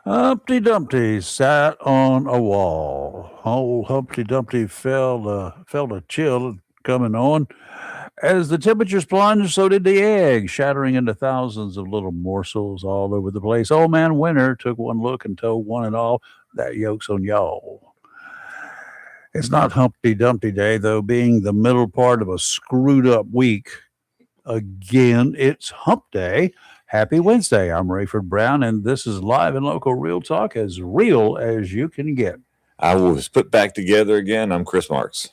Humpty Dumpty sat on a wall. Old Humpty Dumpty felt a chill coming on. As the temperatures plunged, so did the egg, shattering into thousands of little morsels all over the place. Old Man Winter took one look and told one and all, that yoke's on y'all. It's not Humpty Dumpty Day, though, being the middle part of a screwed up week. Again, it's Hump Day. Happy Wednesday. I'm Rayford Brown, and this is live and local real talk, as real as you can get. I was put back together again. I'm Chris Marks.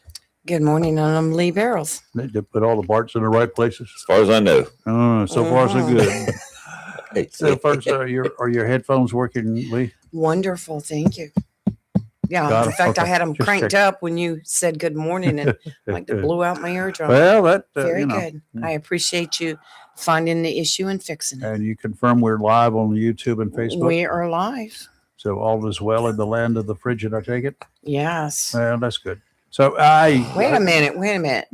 Good morning, I'm Lee Barrels. Need to put all the parts in the right places. As far as I know. So far, so good. Hey, So first, are your headphones working, Lee? Wonderful, thank you. Yeah, Got in it. fact, I Okay. had them Just cranked check. up when you said good morning, and like it blew out my eardrum. Well, that Very good. I appreciate you finding the issue and fixing it. And you confirm we're live on YouTube and Facebook. We are live. So all is well in the land of the frigid, I take it. Yes. Well, that's good. So Wait a minute.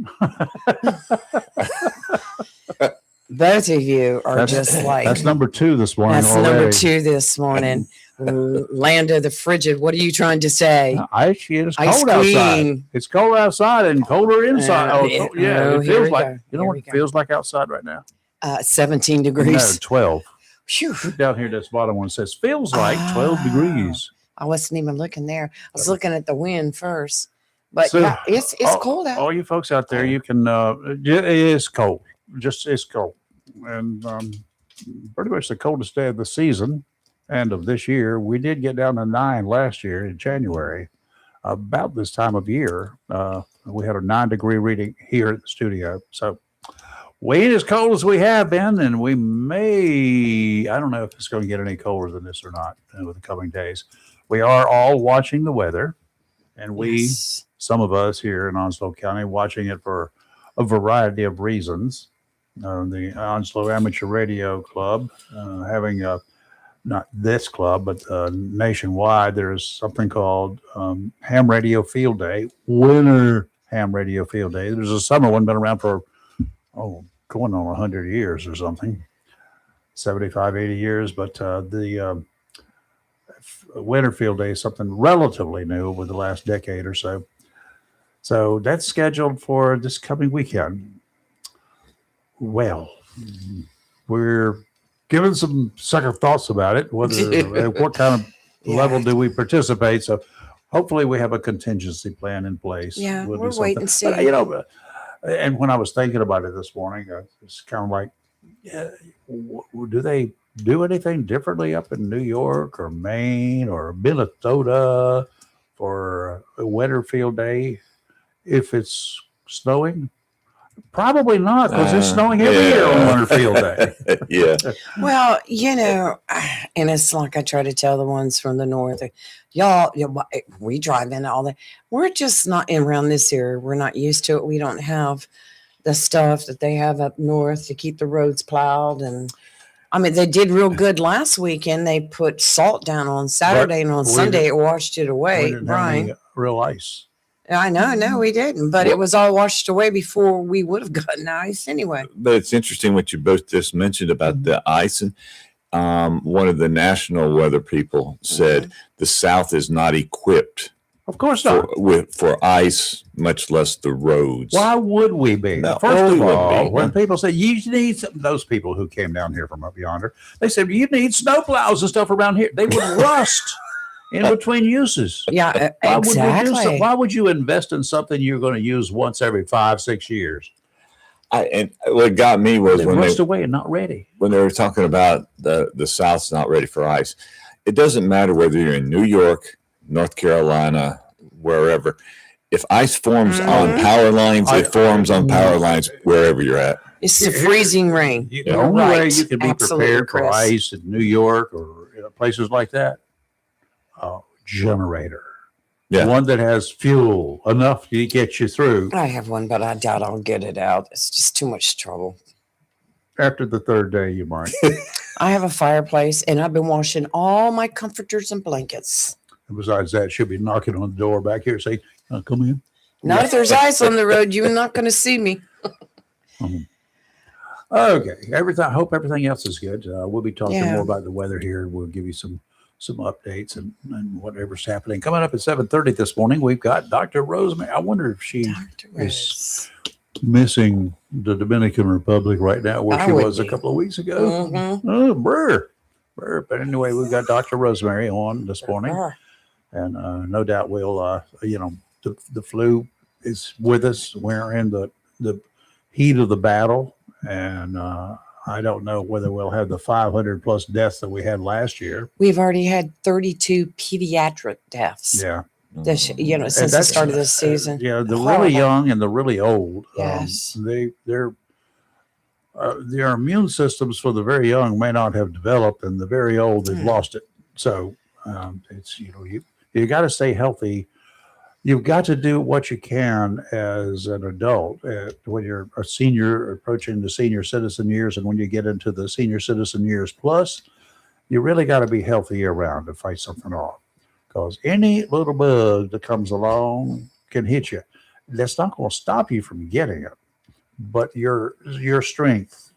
Both of you are just like that's number 2 this morning. that's already. number 2 this morning. Land of the frigid. What are you trying to say? It's Ice cold outside. cream. It's cold outside and colder inside. Oh, It here feels we like go. you know Here what we it go. feels like outside right now. 17 No, degrees. 12. Phew. Down here, this bottom one says feels like 12 Ah. degrees. I wasn't even looking there. I was looking at the wind first. But So, yeah, it's cold out. All you folks out there, you can. It is cold. Just it's cold, and pretty much the coldest day of the season and of this year. We did get down to 9 last year in January. About this time of year, we had a 9-degree reading here at the studio. So we ain't as cold as we have been, and we may. I don't know if it's going to get any colder than this or not over the coming days. We are all watching the weather, and Yes. some of us here in Onslow County, watching it for a variety of reasons. The Onslow Amateur Radio Club having not this club, but nationwide, there's something called Ham Radio Field Day, Winter Ham Radio Field Day. There's a summer one been around for, going on 100 years or something, 75, 80 years. But the Winter Field Day is something relatively new over the last decade or so. So that's scheduled for this coming weekend. Well, we're giving some second thoughts about it. Whether what kind of level do we participate? So hopefully we have a contingency plan in place. Yeah, We'll do we'll wait something. and see. But, and when I was thinking about it this morning, it's kind of like, do they do anything differently up in New York or Maine or Minnesota for a Winter Field Day if it's snowing? Probably not, because it's snowing every year on Winter Field Day. Yeah. Well, and it's like I try to tell the ones from the north, y'all, we drive in all that. We're just not in around this area. We're not used to it. We don't have the stuff that they have up north to keep the roads plowed. And I mean, they did real good last weekend. They put salt down on Saturday and on Sunday it washed it We away. didn't have Right. any real ice. I know. No, we didn't. But it was all washed away before we would have gotten ice anyway. But it's interesting what you both just mentioned about the ice. And one of the national weather people said the South is not equipped Of course not. for ice, much less the roads. Why would we be? No, First we of wouldn't all, be. when people say you need those people who came down here from up yonder, they said you need snow plows and stuff around here. They would rust in between uses. Yeah, Why would we do exactly. why would you invest in something you're going to use once every 5-6 years? And what got me was They rust away and not ready. when they were talking about the South's not ready for ice. It doesn't matter whether you're in New York, North Carolina, wherever. If ice forms on power lines, it forms on power lines wherever you're at. It's the freezing rain. The You're only way right. you can be Absolutely, prepared for Chris. ice in New York or places like that, generator. Yeah. One that has fuel enough to get you through. I have one, but I doubt I'll get it out. It's just too much trouble. After the third day, you might. I have a fireplace, and I've been washing all my comforters and blankets. And besides that, she'll be knocking on the door back here saying, come in. Not if there's ice on the road. You're not going to see me. Okay. I hope everything else is good. We'll be talking Yeah. more about the weather here. We'll give you some some updates and whatever's happening. Coming up at 7:30 this morning, we've got Dr. Rosemary. I wonder if she Dr. is missing the Dominican Republic right now, where I she would was a be. couple of weeks ago. Mhm. Oh, brr. But anyway, we've got Dr. Rosemary on this morning, Uh-huh. and no doubt we'll, the flu is with us. We're in the heat of the battle, and I don't know whether we'll have the 500 plus deaths that we had last year. We've already had 32 pediatric deaths. Yeah, Since the that's- start of this season. Yeah, the Horrible. really young and the really old. Yes. Their immune systems for the very young may not have developed, and the very old have lost it. So it's you got to stay healthy. You've got to do what you can as an adult when you're a senior, approaching the senior citizen years, and when you get into the senior citizen years plus, you really got to be healthy year round to fight something off. Because any little bug that comes along can hit you. That's not going to stop you from getting it, but your strength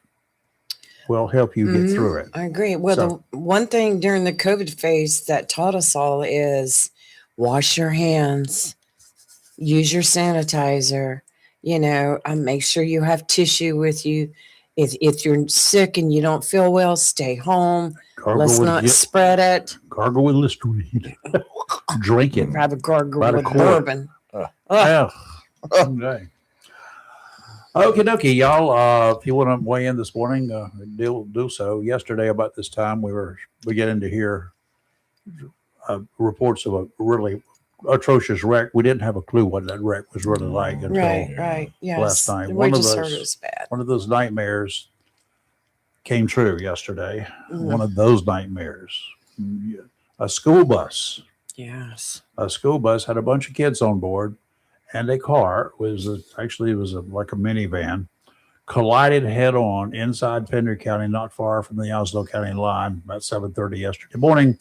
will help you get through it. I agree. Well, So- the one thing during the COVID phase that taught us all is wash your hands, use your sanitizer, make sure you have tissue with you. If you're sick and you don't feel well, stay home. Let's not spread it. Gargle with Listerine. Drink it. Have a gargle By the with quart. bourbon. Yeah. Okay. Okie dokie, y'all. If you want to weigh in this morning, do so. Yesterday, about this time, we were beginning to hear reports of a really atrocious wreck. We didn't have a clue what that wreck was really like until Right. Yes. last night. We One of just heard those- it was bad. one of those nightmares came true yesterday. Mhm. One of those nightmares. A school bus. Yes. A school bus had a bunch of kids on board, and a car was like a minivan, collided head on inside Pender County, not far from the Onslow County line, about 7:30 yesterday morning.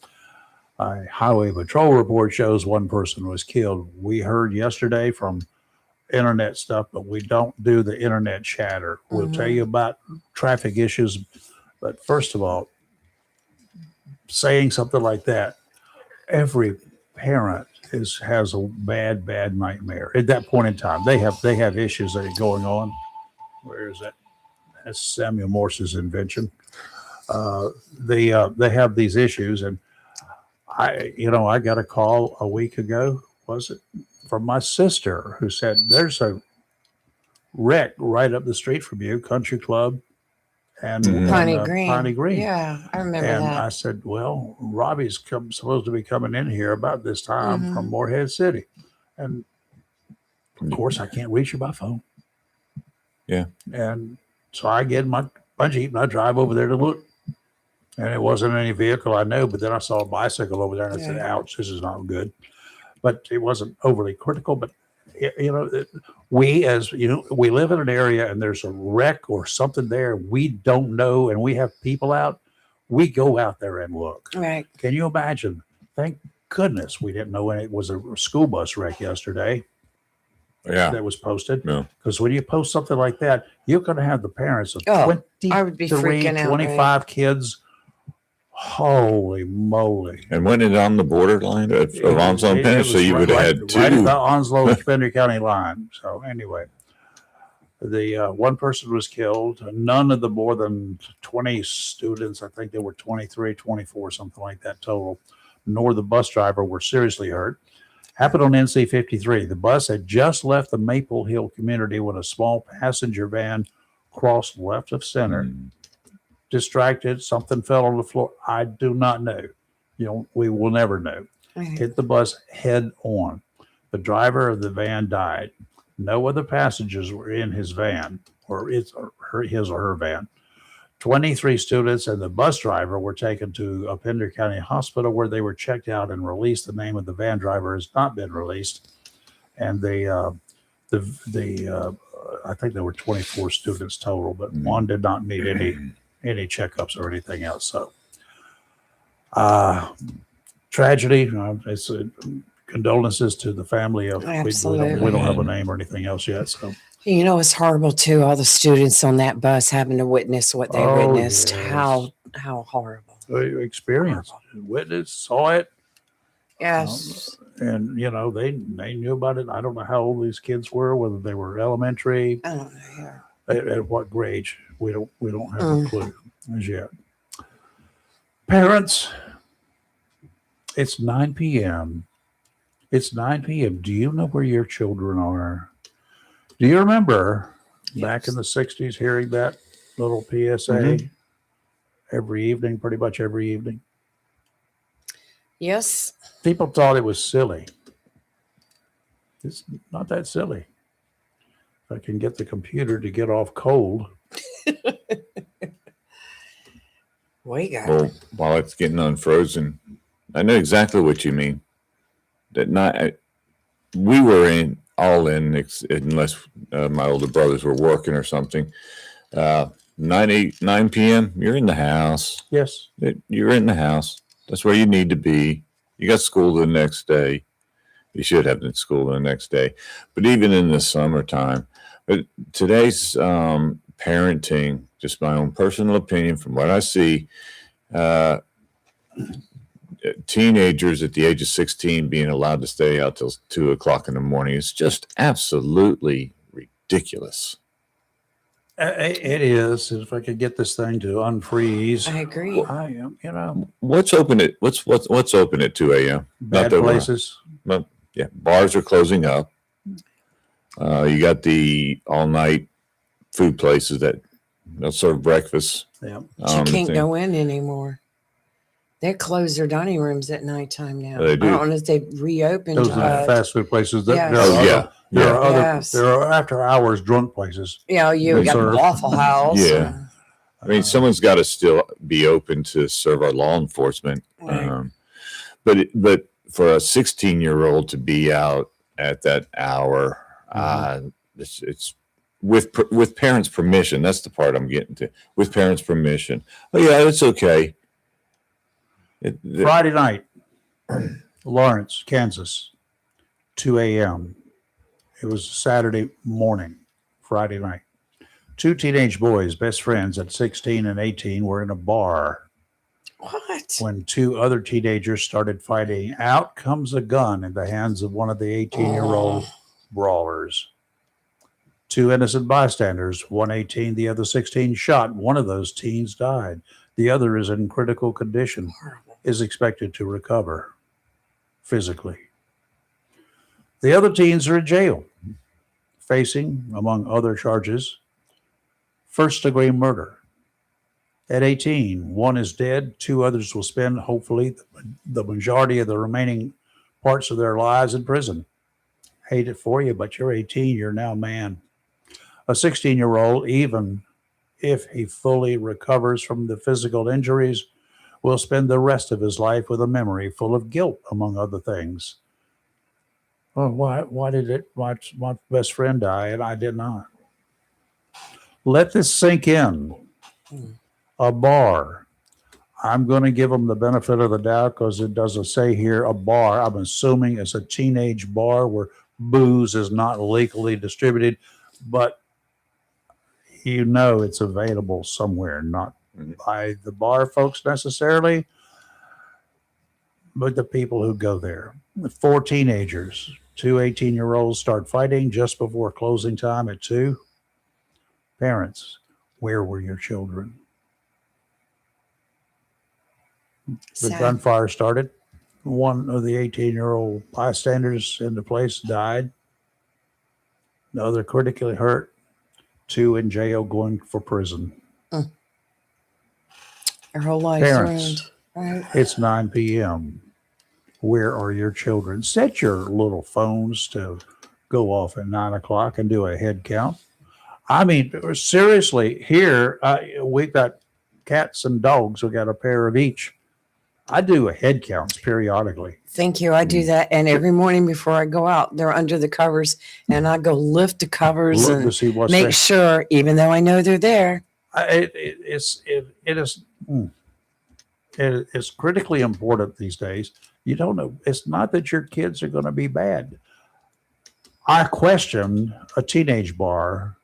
A highway patrol report shows one person was killed. We heard yesterday from internet stuff, but we don't do the internet chatter. We'll tell you about traffic issues, but first of all, saying something like that, every parent has a bad nightmare at that point in time. They have issues that are going on. Where is that? That's Samuel Morse's invention. They have these issues, and I got a call a week ago, was it, from my sister, who said there's a wreck right up the street from you, Country Club and Piney and, Green. Piney Green. Yeah, I remember And that. I said, well, Robbie's supposed to be coming in here about this time Mm-hmm. from Morehead City. And of course, I can't reach you by phone. Yeah. And so I get my Jeep and I drive over there to look. And it wasn't any vehicle I know, but then I saw a bicycle over there and I said, ouch, this is not good. But it wasn't overly critical. But, we live in an area and there's a wreck or something there we don't know, and we have people out, we go out there and look. Right. Can you imagine? Thank goodness we didn't know when it was a school bus wreck yesterday Yeah. that was posted. No. Because when you post something like that, you're going to have the parents of Oh, I would be 23, freaking out. 25 kids. Holy moly. And when it on the borderline of Onslow and Pender, so you would have had two. Right at the Onslow and Pender County line. So anyway, the one person was killed. None of the more than 20 students, I think there were 23, 24, something like that total, nor the bus driver were seriously hurt. Happened on NC 53. The bus had just left the Maple Hill community when a small passenger van crossed left of center. Distracted, something fell on the floor. I do not know. We will never know. Hit the bus head on. The driver of the van died. No other passengers were in his van or his or her van. 23 students and the bus driver were taken to Pender County Hospital, where they were checked out and released. The name of the van driver has not been released. And I think there were 24 students total, but one did not need any checkups or anything else. So tragedy. It's condolences to the family of. Absolutely. We don't have a name or anything else yet. So It's horrible too. All the students on that bus having to witness what they Oh, witnessed. yes. How horrible. experienced, witnessed, saw it. Yes. And they knew about it. I don't know how old these kids were, whether they were elementary, I don't know. Yeah. at what grade. We don't have a clue as yet. Parents, it's 9 p.m. It's 9 p.m. Do you know where your children are? Do you remember back in the 60s hearing that little PSA every evening, pretty much every evening? Yes. People thought it was silly. It's not that silly. If I can get the computer to get off cold. We got Well, while it's getting unfrozen, I know exactly what you mean. That night, we were all in, unless my older brothers were working or something. 9 p.m., you're in the house. Yes. You're in the house. That's where you need to be. You got school the next day. You should have been school the next day. But even in the summertime, but today's parenting, just my own personal opinion from what I see, teenagers at the age of 16 being allowed to stay out till 2 o'clock in the morning is just absolutely ridiculous. It is. If I could get this thing to unfreeze. I agree. I am, What's open at what's open at 2 a.m.? bad places. Yeah, bars are closing up. You got the all night food places that they'll serve breakfast. Yeah. You can't go in anymore. They close their dining rooms at nighttime now. They do. I don't know if they've reopened. Those are the fast food places. Yes. There are other. Yes. There are after hours drunk places. Yeah, you They got serve. Waffle House. Yeah. I mean, someone's got to still be open to serve our law enforcement. Right. But for a 16-year-old to be out at that hour, it's with parents' permission. That's the part I'm getting to. With parents' permission. Oh yeah, it's okay. Friday night, Lawrence, Kansas, 2 a.m. It was Saturday morning, Friday night. Two teenage boys, best friends at 16 and 18, were in a bar What? when two other teenagers started fighting. Out comes a gun in the hands of one of the 18-year-old brawlers. Two innocent bystanders, one 18, the other 16, shot. One of those teens died. The other is in critical condition, is expected to recover physically. The other teens are in jail, facing, among other charges, first-degree murder. At 18, one is dead. Two others will spend, hopefully, the majority of the remaining parts of their lives in prison. Hate it for you, but you're 18, you're now a man. A 16-year-old, even if he fully recovers from the physical injuries, will spend the rest of his life with a memory full of guilt, among other things. Oh, why did my best friend die and I did not? Let this sink in. A bar. I'm going to give them the benefit of the doubt because it doesn't say here a bar. I'm assuming it's a teenage bar where booze is not legally distributed, but it's available somewhere, not by the bar folks necessarily, but the people who go there. 4 teenagers, two 18-year-olds start fighting just before closing time at 2. Parents, where were your children? The Sad. gunfire started. One of the 18-year-old bystanders in the place died. The other critically hurt. 2 in jail going for prison. Their whole life Parents, ruined. Right? it's 9 p.m. Where are your children? Set your little phones to go off at 9 o'clock and do a head count. I mean, seriously, here we've got cats and dogs. We got a pair of each. I do a head counts periodically. Thank you. I do that. And every morning before I go out, they're under the covers and I go lift the covers Look to and see what's make there. sure, even though I know they're there. It's critically important these days. You don't know. It's not that your kids are going to be bad. I question a teenage bar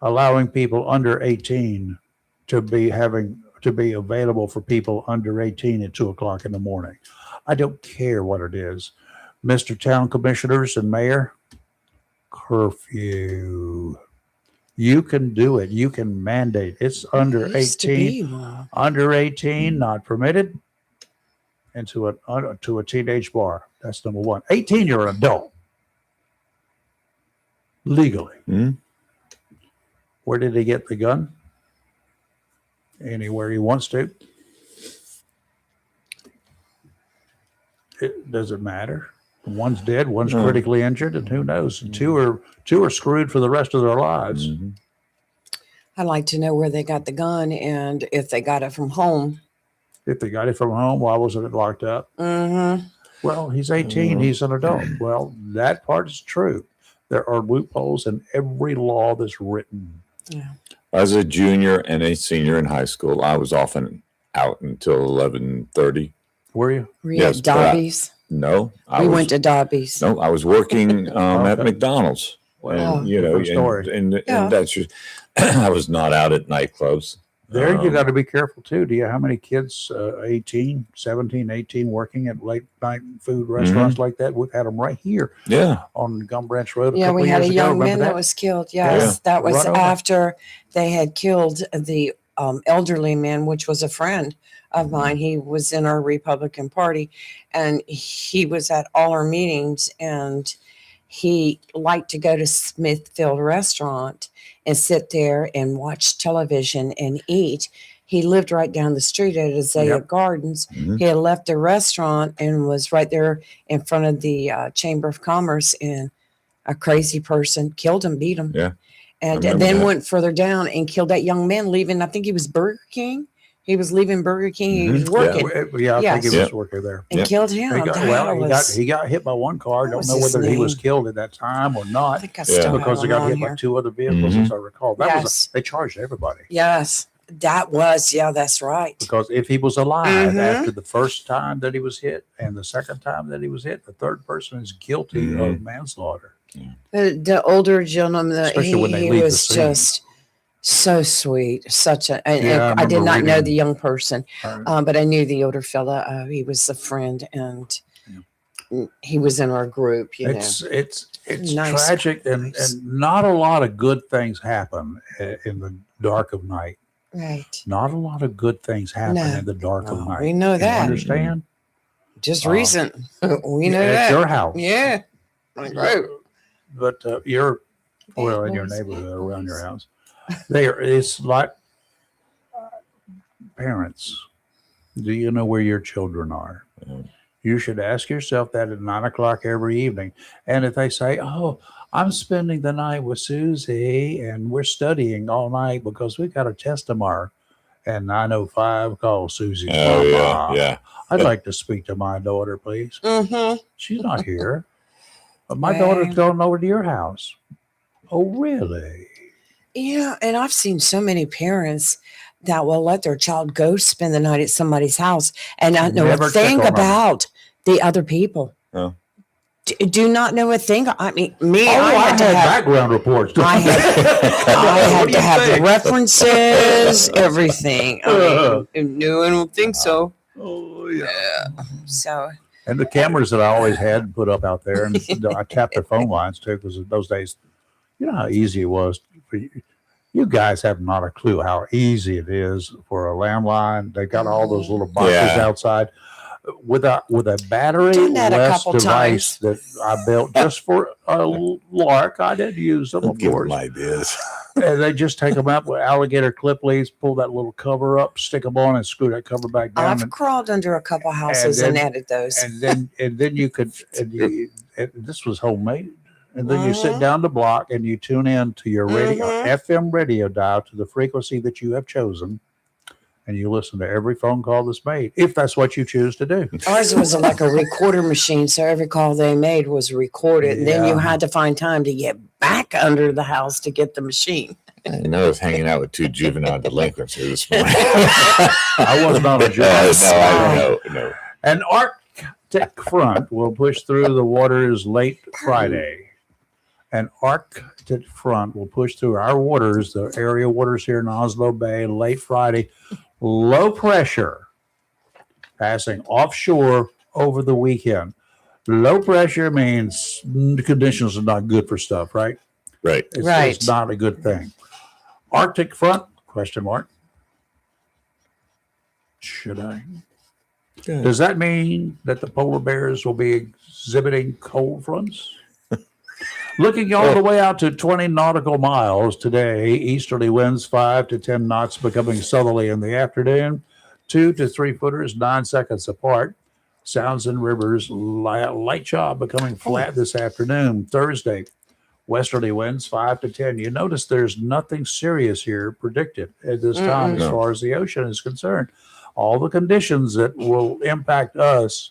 allowing people under 18 to to be available for people under 18 at 2:00 in the morning. I don't care what it is. Mr. Town Commissioners and Mayor, curfew. You can do it. You can mandate. It's under There used to 18. be one. Under 18, not permitted. Into to a teenage bar. That's number one. 18, you're an adult. Legally. Mhm. Where did he get the gun? Anywhere he wants to. It doesn't matter. One's dead, one's No. critically injured, and who knows? Two are screwed for the rest of their lives. Mhm. I'd like to know where they got the gun and if they got it from home. If they got it from home, why wasn't it locked up? Mm-hmm. Well, he's 18, he's an adult. Well, that part is true. There are loopholes in every law that's written. Yeah. As a junior and a senior in high school, I was often out until 11:30. Were you? Were you Yes, at but I- Dobby's? No, We went to Dobby's. No, I was working at Okay. McDonald's. Well, And, you know, different story. and Yeah. that's just, I was not out at nightclubs. There you Um, got to be careful too. Do you how many kids, 18, 17, 18, working at late night food restaurants like that? We've had them right here Yeah. on Gum Branch Road. Yeah, we couple had a years ago. young Remember man that that? was killed. Yes, that was Right over. after they had killed the elderly man, which was a friend of mine. He was in our Republican Party, and he was at all our meetings, and he liked to go to Smithfield Restaurant and sit there and watch television and eat. He lived right down the street at Azalea Yep. Gardens. Mhm. He had left the restaurant and was right there in front of the Chamber of Commerce, and a crazy person killed him, beat him. Yeah, And I remember then that. went further down and killed that young man leaving. I think he was Burger King. He was leaving Burger King. He was Mhm. working Yeah, I think he Yes. was working there. and Yep. killed him. He got, That well, was- he got hit by one car. What Don't was know his whether he was name? killed at that time or I not, think I Yeah. still because have they him got on hit here. by two other vehicles, Mhm. as I recall. That Yes. they charged everybody. Yes, that was. Yeah, that's right. Because if he was alive Mhm. after the first time that he was hit and the second time that he was hit, the third person is guilty of manslaughter. The older gentleman, Especially when they he leave the was scene. just so sweet. Such a. And Yeah, I I did remember not know reading- the young person, Uh, but I knew the older fella. He was a friend, and he was in our group. You know. it's Nice tragic, and guys. not a lot of good things happen in the dark of night. Right. Not a lot of good things happen No. in the dark of No, night. we know You that. understand? Just Uh, recent. We know At that. your house. Yeah. Like, right. But you're well in What your was it? neighborhood around your house. It's like parents. Do you know where your children are? Mhm. You should ask yourself that at 9 o'clock every evening. And if they say, "Oh, I'm spending the night with Susie and we're studying all night because we got a test tomorrow," and 9:05, call Susie's Oh, yeah. mama. Yeah. I'd like to speak to my daughter, please. Mm-hmm. She's not here. But my Right. daughter's going over to your house. Oh, really? Yeah, and I've seen so many parents that will let their child go spend the night at somebody's house and not know Never a check thing on them. about the other people. Oh. Do not know a thing. I mean, me, Oh, I had to have. background reports. I had, I What had do to you have the think? references, everything. I mean, no, I don't think so. Oh, yeah. So, And the cameras that I always had put up out there, and I tapped their phone lines too, because in those days, you know how easy it was for you. You guys have not a clue how easy it is for a landline. They got all those little boxes Yeah. outside with a battery Done that a less couple device that I built just for a lark. I did use them, of Give course. them ideas. And they just take them out with alligator clip leads, pull that little cover up, stick them on, and screw that cover back down. I've crawled under a couple houses and then- added those. And then you could. And this was homemade. And then you sit Mhm. down the block and you tune in to your radio, Mhm. FM radio dial to the frequency that you have chosen, and you listen to every phone call that's made, if that's what you choose to do. Ours was like a recorder machine, so every call they made was recorded. And then you Yeah. had to find time to get back under the house to get the machine. I know I was hanging out with two juvenile delinquents here this morning. I was not a judge. No. An Arctic front will push through the waters late Friday. An Arctic front will push through our waters, the area waters here in Oslo Bay, late Friday. Low pressure passing offshore over the weekend. Low pressure means the conditions are not good for stuff, right? Right. It's not a good thing. Arctic front, question mark. Should I? Yeah. Does that mean that the polar bears will be exhibiting cold fronts? Looking all the way out to 20 nautical miles today, easterly winds 5 to 10 knots becoming southerly in the afternoon, 2 to 3 footers, 9 seconds apart. Sounds and rivers, light chop becoming flat this afternoon. Thursday, westerly winds 5 to 10. You notice there's nothing serious here predicted at this time as far as the ocean is concerned. All the conditions that will impact us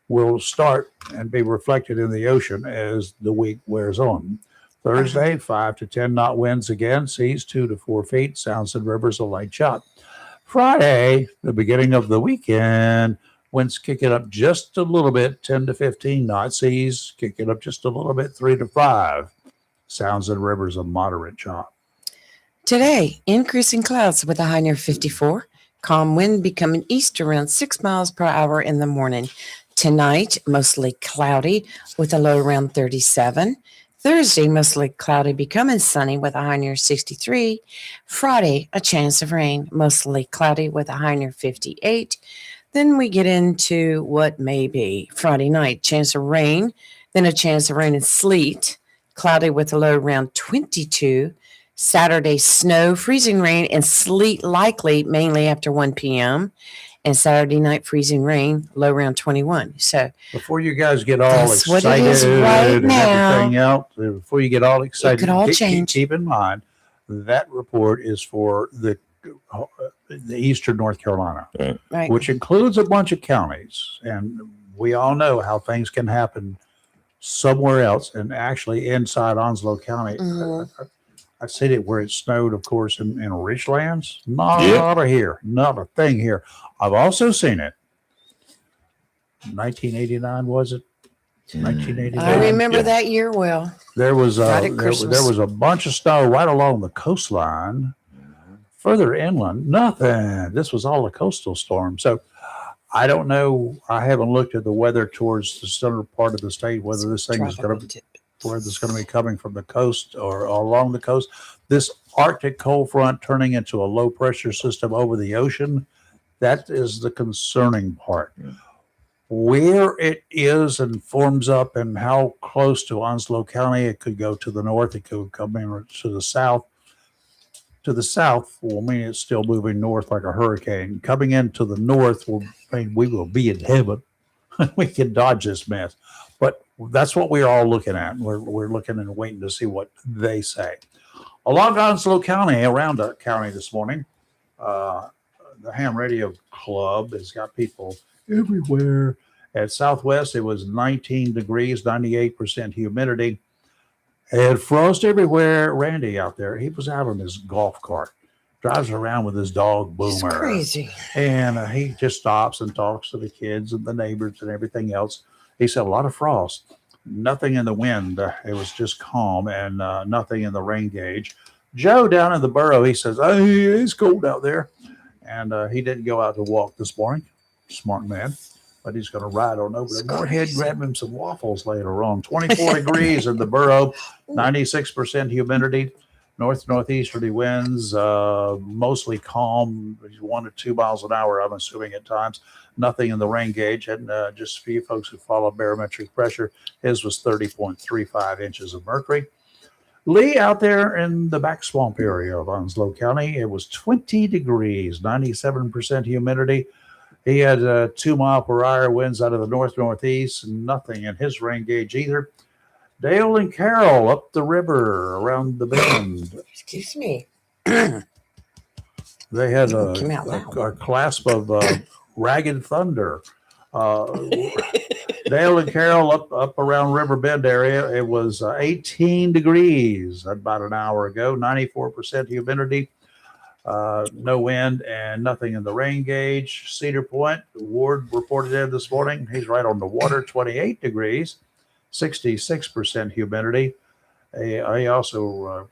will start and be reflected in the ocean as the week wears on. Thursday, 5 to 10 knot winds again, seas 2 to 4 feet, sounds and rivers a light chop. Friday, the beginning of the weekend, winds kick it up just a little bit, 10 to 15 knots, seas kick it up just a little bit, 3 to 5. Sounds and rivers a moderate chop. Today, increasing clouds with a high near 54. Calm wind becoming east around 6 miles per hour in the morning. Tonight, mostly cloudy with a low around 37. Thursday, mostly cloudy becoming sunny with a high near 63. Friday, a chance of rain, mostly cloudy with a high near 58. Then we get into what may be Friday night, chance of rain, then a chance of rain and sleet, cloudy with a low around 22. Saturday, snow, freezing rain, and sleet likely mainly after 1 p.m. And Saturday night, freezing rain, low around 21. So before you guys get all that's what excited it is right and now. everything else, before you get all excited, could all change. Keep in mind that report is for the eastern North Carolina, Right. which includes a bunch of counties. And we all know how things can happen somewhere else, and actually inside Onslow County. I've seen it where it snowed, of course, in Richlands. Not a thing here. I've also seen it. 1989 was it? 1989. I remember that year well. There was Right at there was a bunch of snow right along the coastline. Further inland, nothing. This was all a coastal storm. So I don't know. I haven't looked at the weather towards the center part of the state, whether this thing is going to be coming from the coast or along the coast. This Arctic cold front turning into a low pressure system over the ocean, that is the concerning part. Where it is and forms up and how close to Onslow County, it could go to the north, it could come in to the south. To the south will mean it's still moving north like a hurricane. Coming into the north will mean we will be in heaven. We can dodge this mess. But that's what we're all looking at. We're looking and waiting to see what they say. Along Onslow County, around our county this morning, the Ham Radio Club has got people everywhere. At Southwest, it was 19 degrees, 98% humidity. And frost everywhere. Randy out there, he was out on his golf cart, drives around with his dog Boomer. It's crazy. And he just stops and talks to the kids and the neighbors and everything else. He said a lot of frost, nothing in the wind. It was just calm and nothing in the rain gauge. Joe down in the borough, he says, hey, it's cold out there. And he didn't go out to walk this morning. Smart man. But he's going to ride on over to Moorhead, grab him some waffles later on. 24 degrees in the borough, 96% humidity, northeasterly winds, mostly calm, 1 to 2 miles an hour, I'm assuming at times. Nothing in the rain gauge. And just a few folks who follow barometric pressure, his was 30.35 inches of mercury. Lee, out there in the back swamp area of Onslow County, it was 20 degrees, 97% humidity. He had 2 mile per hour winds out of the northeast, and nothing in his rain gauge either. Dale and Carroll up the river around the bend. Excuse me. They had a clasp of ragged thunder. Dale and Carroll up around River Bend area. It was 18 degrees about an hour ago, 94% humidity. No wind and nothing in the rain gauge. Cedar Point, Ward reported in this morning. He's right on the water, 28 degrees, 66% humidity. He also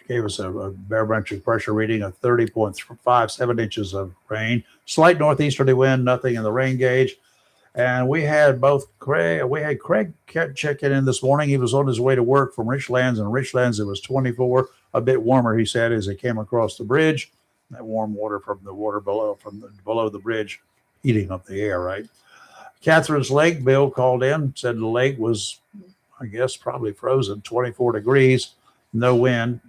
gave us a barometric pressure reading of 30.57 inches of rain. Slight northeasterly wind, nothing in the rain gauge. And we had Craig checking in this morning. He was on his way to work from Richlands, and Richlands it was 24, a bit warmer, he said, as he came across the bridge. That warm water from the water below the bridge heating up the air, right? Catherine's Lake, Bill called in, said the lake was, I guess, probably frozen, 24 degrees, no wind,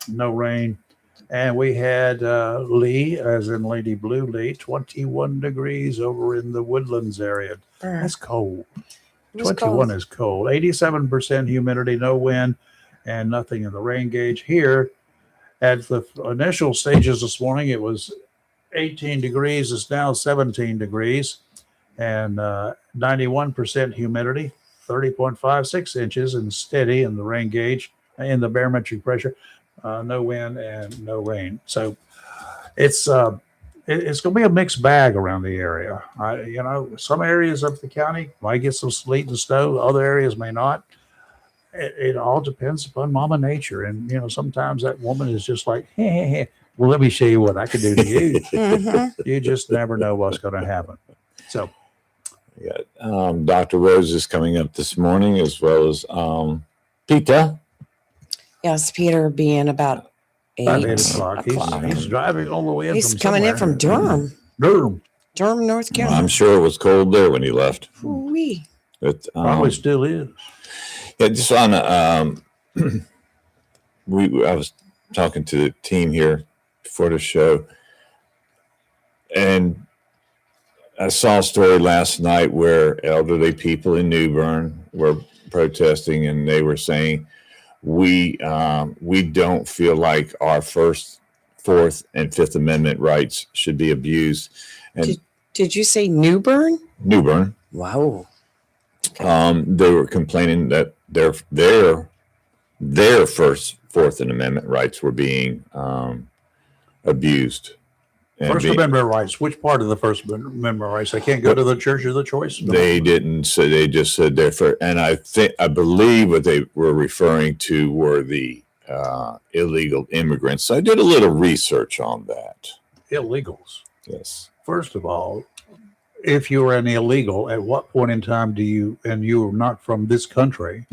no rain. And we had Lee, as in Lady Blue Lee, 21 degrees over in the Woodlands area. That's cold. 21 is cold. 87% humidity, no wind, and nothing in the rain gauge. Here, at the initial stages this morning, it was 18 degrees. It's now 17 degrees, and 91% humidity, 30.56 inches, and steady in the rain gauge, in the barometric pressure. No wind and no rain. So it's going to be a mixed bag around the area. Some areas of the county might get some sleet and snow. Other areas may not. It all depends upon Mama Nature. And, sometimes that woman is just like, hey, well, let me show you what I can do to you. You just never know what's going to happen. So we got Dr. Rose is coming up this morning, as well as Peter. Yes, Peter being about 8 o'clock. He's driving all the way in. He's coming in from Durham, North Carolina. I'm sure it was cold there when he left. Ooh-wee. But probably still is. Yeah, just on I was talking to the team here before the show, and I saw a story last night where elderly people in New Bern were protesting, and they were saying, we don't feel like our First, Fourth, and Fifth Amendment rights should be abused. And did you say New Bern? New Bern. Wow. They were complaining that their First, Fourth, and Amendment rights were being abused. First Amendment rights. Which part of the First Amendment rights? They can't go to the church of the choice. They didn't say. They just said they're for. And I believe what they were referring to were the illegal immigrants. So I did a little research on that. Illegals. Yes. First of all, if you're an illegal, at what point in time do you, and you're not from this country,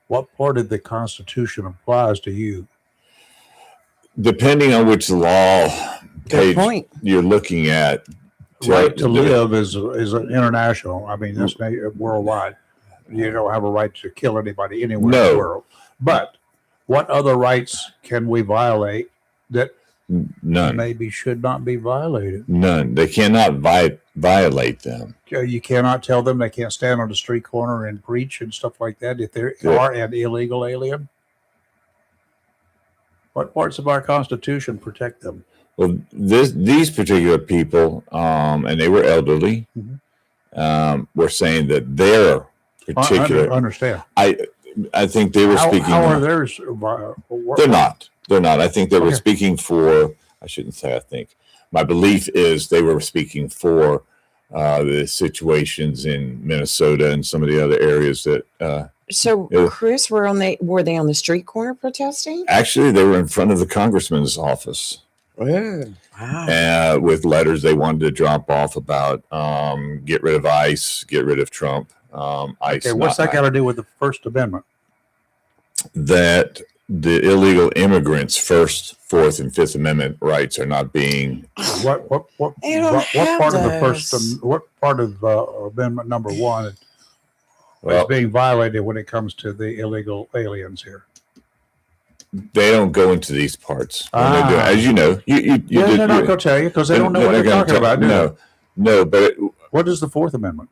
what part of the Constitution applies to you? Depending on which law page you're looking at. Right to live is an international. I mean, that's worldwide. You don't have a right to kill anybody anywhere in the world. But what other rights can we violate that none maybe should not be violated? None. They cannot violate them. You cannot tell them they can't stand on the street corner and preach and stuff like that if they are an illegal alien. What parts of our Constitution protect them? Well, these particular people, and they were elderly, were saying that their particular. I understand. I think they were speaking. How are theirs? They're not. They're not. I think they were speaking for. I shouldn't say. I think my belief is they were speaking for the situations in Minnesota and some of the other areas that. So, Chris, were they on the street corner protesting? Actually, they were in front of the congressman's office. Oh, wow. With letters they wanted to drop off about get rid of ICE, get rid of Trump. ICE. Okay, what's that got to do with the First Amendment? That the illegal immigrants' First, Fourth, and Fifth Amendment rights are not being. What part of the first? What part of Amendment number 1 is being violated when it comes to the illegal aliens here? They don't go into these parts when they do it. As you know, they're not going to tell you because they don't know what they're talking about. No, but what is the Fourth Amendment?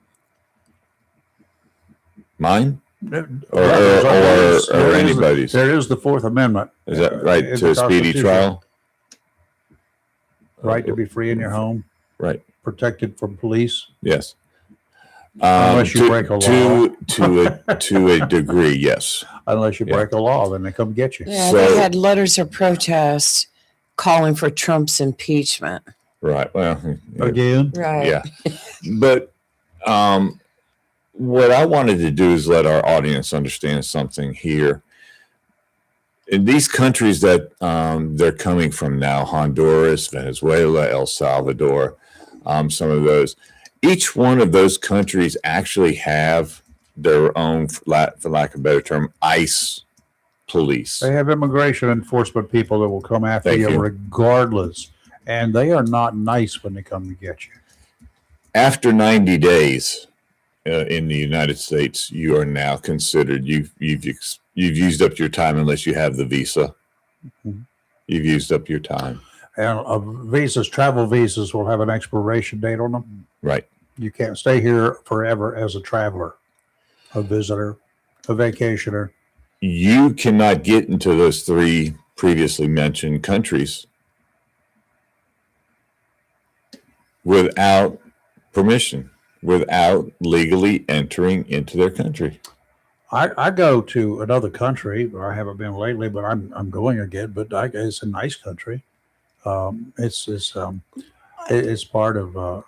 Mine or anybody's? There is the Fourth Amendment. Is that right to a speedy trial? Right to be free in your home. Right. Protected from police. Yes. Unless you break a law. To a degree, yes. Unless you break a law, then they come get you. Yeah, they had letters of protest calling for Trump's impeachment. Right. Well, again. Right. Yeah. But what I wanted to do is let our audience understand something here. in these countries that they're coming from now, Honduras, Venezuela, El Salvador, some of those, each one of those countries actually have their own, for lack of a better term, ICE police. They have immigration enforcement people that will come after Thank you you. regardless. And they are not nice when they come to get you. After 90 days in the United States, you are now considered, you've used up your time unless you have the visa. Mhm. You've used up your time. And travel visas will have an expiration date on them. Right. You can't stay here forever as a traveler, a visitor, a vacationer. You cannot get into those 3 previously mentioned countries without permission, without legally entering into their country. I go to another country where I haven't been lately, but I'm going again. But it's a nice country. It's part of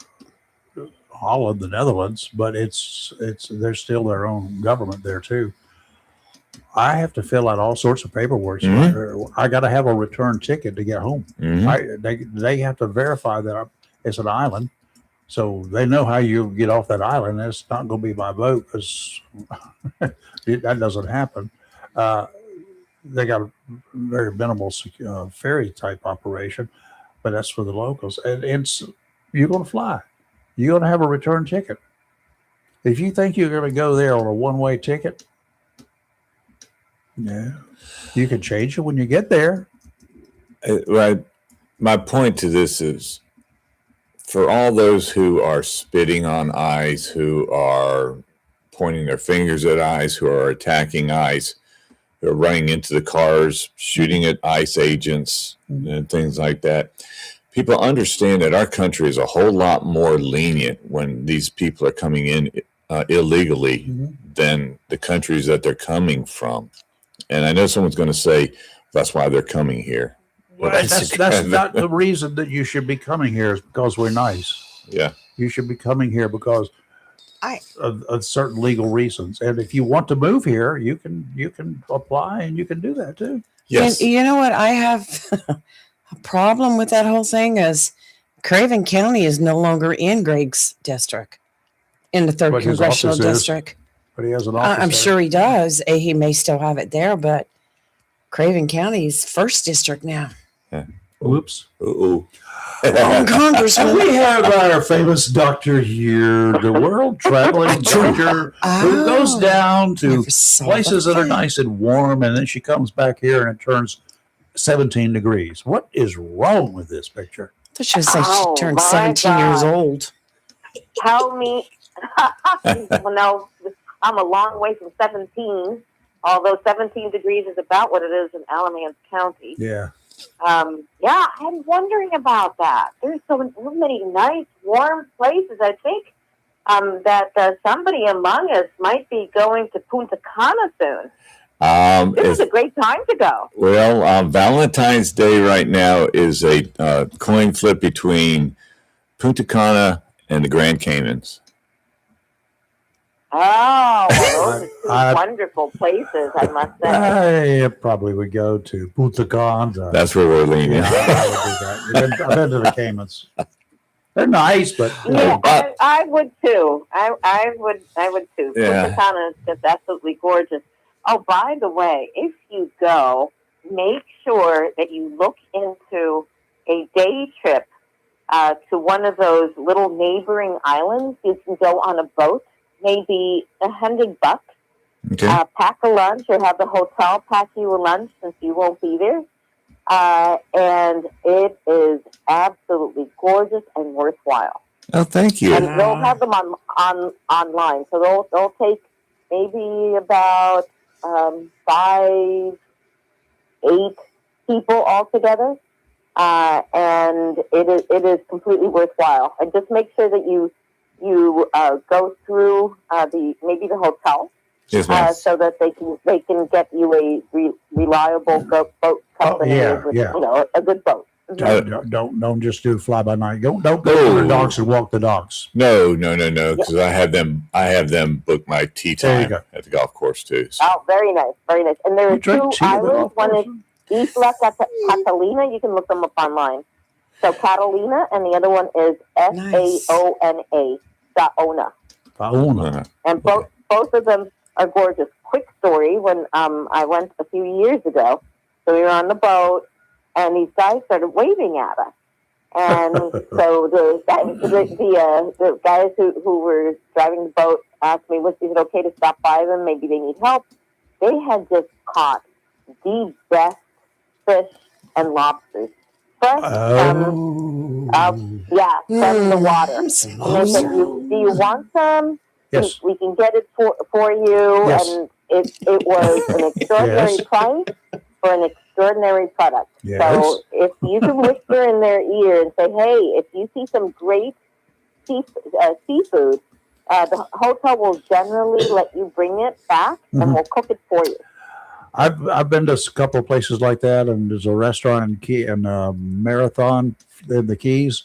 Holland, the Netherlands, but they're still their own government there too. I have to fill out all sorts of paperwork. I got to have a return ticket to get home. They have to verify that it's an island, so they know how you get off that island. It's not going to be by boat because that doesn't happen. They got a very minimal ferry type operation, but that's for the locals. And you're going to fly. You're going to have a return ticket. If you think you're going to go there on a one-way ticket, yeah, you can change it when you get there. Right. My point to this is, for all those who are spitting on ICE, who are pointing their fingers at ICE, who are attacking ICE, who are running into the cars, shooting at ICE agents and things like that, people understand that our country is a whole lot more lenient when these people are coming in illegally than the countries that they're coming from. And I know someone's going to say that's why they're coming here. Well, that's not the reason that you should be coming here is because we're nice. Yeah. You should be coming here because of certain legal reasons. And if you want to move here, you can apply and you can do that too. Yes. And you know what? I have a problem with that whole thing is Craven County is no longer in Greg's district, in the 3rd But his Congressional office is. District. But he has an office. I'm there. sure he does. He may still have it there, but Craven County is 1st district now. Whoops. Uh-oh. Oh, Congressman. We have our famous doctor here, the world traveling doctor, who goes down to Never saw places that are thing. nice and warm, and then she comes back here and it turns 17 degrees. What is wrong with this picture? I thought she was saying Oh, she turned my 17 years God. old. Tell me, well, no, I'm a long way from 17, although 17 degrees is about what it is in Alamance County. Yeah. Yeah, I'm wondering about that. There's so many nice, warm places. I think that somebody among us might be going to Punta Cana soon. This is a great time to go. Well, Valentine's Day right now is a coin flip between Punta Cana and the Grand Caymans. Oh, well, those I- are two wonderful places, I must say. I probably would go to Punta Cana. That's where we're leaning. Yeah, I would do that. I've been to the Caymans. They're nice, but Yeah, I would too. I would too. Yeah. Punta Cana is just absolutely gorgeous. Oh, by the way, if you go, make sure that you look into a day trip to one of those little neighboring islands. You can go on a boat, maybe $100. Okay. Pack a lunch or have the hotel pack you a lunch since you won't be there. And it is absolutely gorgeous and worthwhile. Oh, thank you. And they'll have them on online. So they'll take maybe about 5, 8 people altogether. And it is completely worthwhile. And just make sure that you go through maybe the hotel. Yes, ma'am. So that they can get you a reliable boat company with yeah. a good boat. Don't just do fly by night. Don't go to the docks and walk the docks. No, because I have them book my tea There you time go. at the golf course too. So. Oh, very nice, very nice. And there are You drink two tea at the islands. golf One course? is Isla Catalina. You can look them up online. So Catalina, and the other one is Saona. Paona. And both of them are gorgeous. Quick story: when I went a few years ago, so we were on the boat, and these guys started waving at us. And so the guys who were driving the boat asked me, "Is it okay to stop by them? Maybe they need help." They had just caught the best fish and lobsters. Fresh from the water. And they said, "Do you want some? Yes. We can get it for you." Yes. And it was an extraordinary Yes. price for an extraordinary product. Yes. So if you can whisper in their ear and say, "Hey, if you see some great seafood, the hotel will generally let you bring it back, and we'll cook it for you." I've been to a couple of places like that, and there's a restaurant in Marathon in the Keys.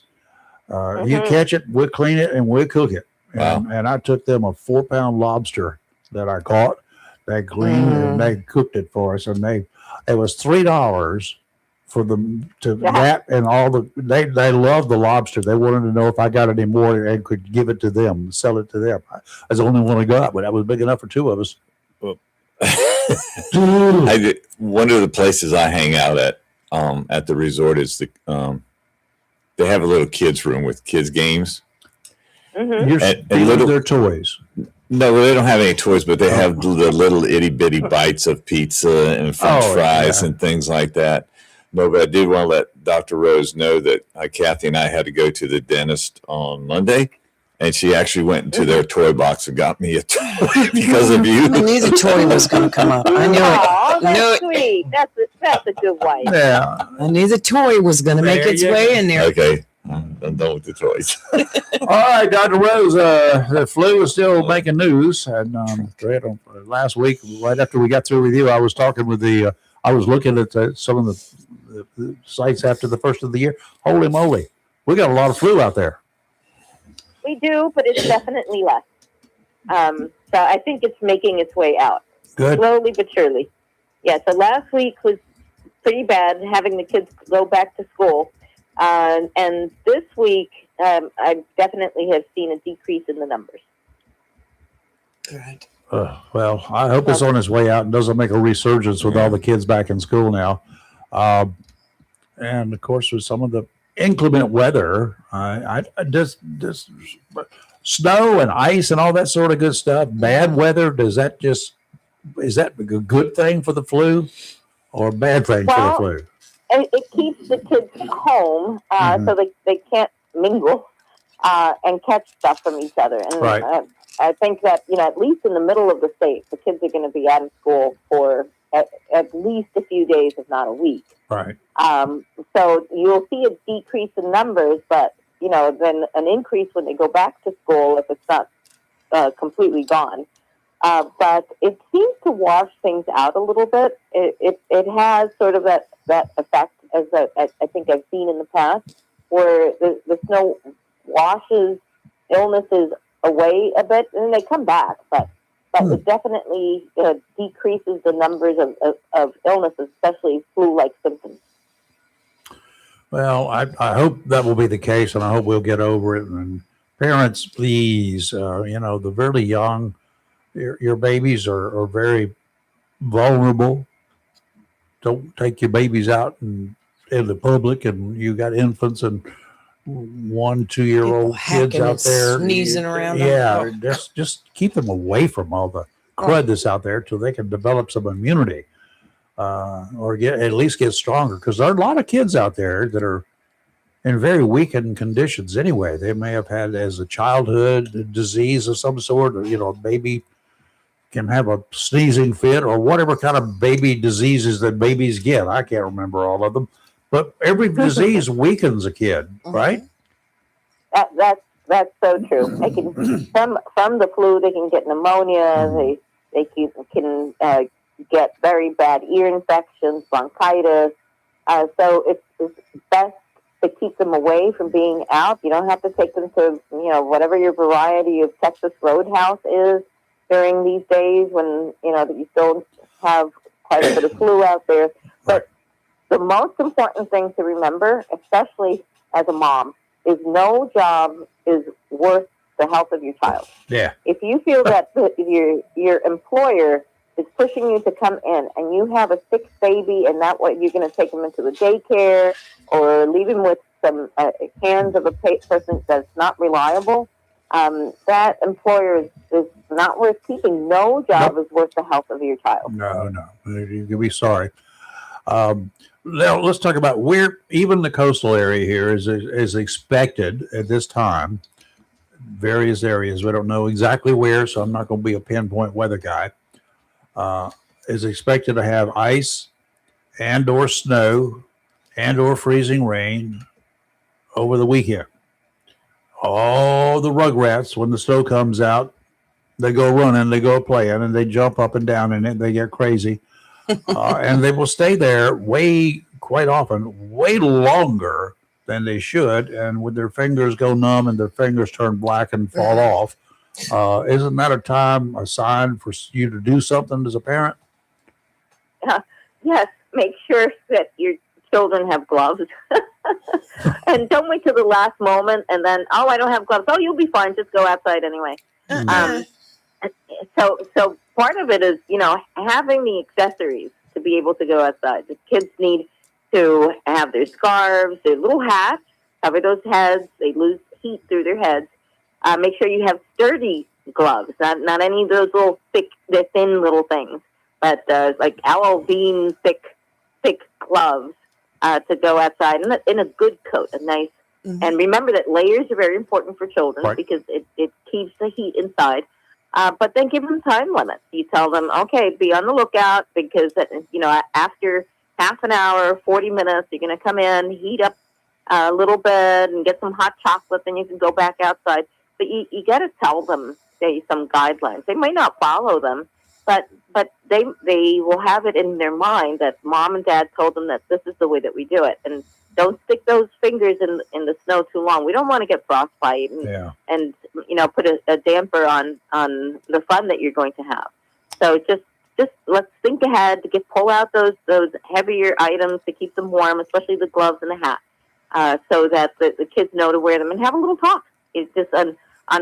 You catch it, we'll clean it, and we'll cook it. And I took them a 4-pound lobster that I caught. They cleaned and they cooked it for us, and it was $3 for them to that and all the they loved the lobster. They wanted to know if I got any more and could give it to them, sell it to them. I was the only one I got, but that was big enough for two of us. One of the places I hang out at the resort is they have a little kids room with kids games. You're And stealing their toys. No, they don't have any toys, but they have the little itty bitty bites of pizza and French fries and things like that. No, but I did want to let Dr. Rose know that Kathy and I had to go to the dentist on Monday, and she actually went into their toy box and got me a toy because of you. I knew the toy was going to come up. I knew Oh, it. that's sweet. That's a good wife. Yeah. I knew the toy was going to make There its you way go. in there. Okay, I'm done with the toys. All right, Dr. Rose, the flu is still making news. And last week, right after we got through with you, I was talking with I was looking at some of the sites after the first of the year. Holy moly, we got a lot of flu out there. We do, but it's definitely less. So I think it's making its way out. Good. Slowly but surely. Yeah, so last week was pretty bad, having the kids go back to school. And this week, I definitely have seen a decrease in the numbers. Good. Well, I hope it's on its way out and doesn't make a resurgence with all the kids back in school now. And of course, with some of the inclement weather, I just snow and ice and all that sort of good stuff. Bad weather, is that a good thing for the flu or a bad thing for the flu? It keeps the kids home, so they can't mingle and catch stuff from each other. And Right. I think that, at least in the middle of the state, the kids are going to be out of school for at least a few days, if not a week. Right. So you'll see a decrease in numbers, but, then an increase when they go back to school if it's not completely gone. But it seems to wash things out a little bit. It has sort of that effect, as I think I've seen in the past, where the snow washes illnesses away a bit, and they come back, but it definitely decreases the numbers of illnesses, especially flu-like symptoms. Well, I hope that will be the case, and I hope we'll get over it. And parents, please, the very young, your babies are very vulnerable. Don't take your babies out in the public, and you got infants and 1-2-year-old kids hacking out and there sneezing around. Yeah, just keep them away from all the crud that's out there till they can develop some immunity, or at least get stronger. Because there are a lot of kids out there that are in very weakened conditions anyway. They may have had as a childhood disease of some sort, or a baby can have a sneezing fit or whatever kind of baby diseases that babies get. I can't remember all of them, but every disease weakens a kid, right? That's so true. They can from the flu, they can get pneumonia. They can get very bad ear infections, bronchitis. So it's best to keep them away from being out. You don't have to take them to, whatever your variety of Texas Roadhouse is during these days when, that you still have quite a bit of flu out there. But the most important thing to remember, especially as a mom, is no job is worth the health of your child. Yeah. If you feel that your employer is pushing you to come in and you have a sick baby and that way you're going to take him into the daycare or leave him with some hands of a person that's not reliable, that employer is not worth keeping. No job is worth the health of your child. No. You'll be sorry. Now let's talk about where even the coastal area here is expected at this time. Various areas. We don't know exactly where, so I'm not going to be a pinpoint weather guy. Is expected to have ice and or snow and or freezing rain over the weekend. All the rugrats, when the snow comes out, they go running, they go playing, and they jump up and down in it. They get crazy. And they will stay there quite often, way longer than they should. And with their fingers go numb and their fingers turn black and fall off, isn't that a sign for you to do something as a parent? Yes, make sure that your children have gloves. And don't wait till the last moment and then, I don't have gloves. Oh, you'll be fine. Just go outside anyway. So part of it is, having the accessories to be able to go outside. The kids need to have their scarves, their little hats, cover those heads. They lose heat through their heads. Make sure you have sturdy gloves, not any of those little thin little things, but like aloe bean thick gloves to go outside in a good coat, a nice. Mm-hmm. And remember that layers are very important for children because it keeps the heat inside. But then give them time limits. You tell them, okay, be on the lookout because, after half an hour, 40 minutes, you're going to come in, heat up a little bit and get some hot chocolate, then you can go back outside. But you got to tell them, say, some guidelines. They might not follow them, but they will have it in their mind that mom and dad told them that this is the way that we do it. And don't stick those fingers in the snow too long. We don't want to get frostbite and put a damper on the fun that you're going to have. So just let's think ahead to pull out those heavier items to keep them warm, especially the gloves and the hat, so that the kids know to wear them and have a little talk. It's just on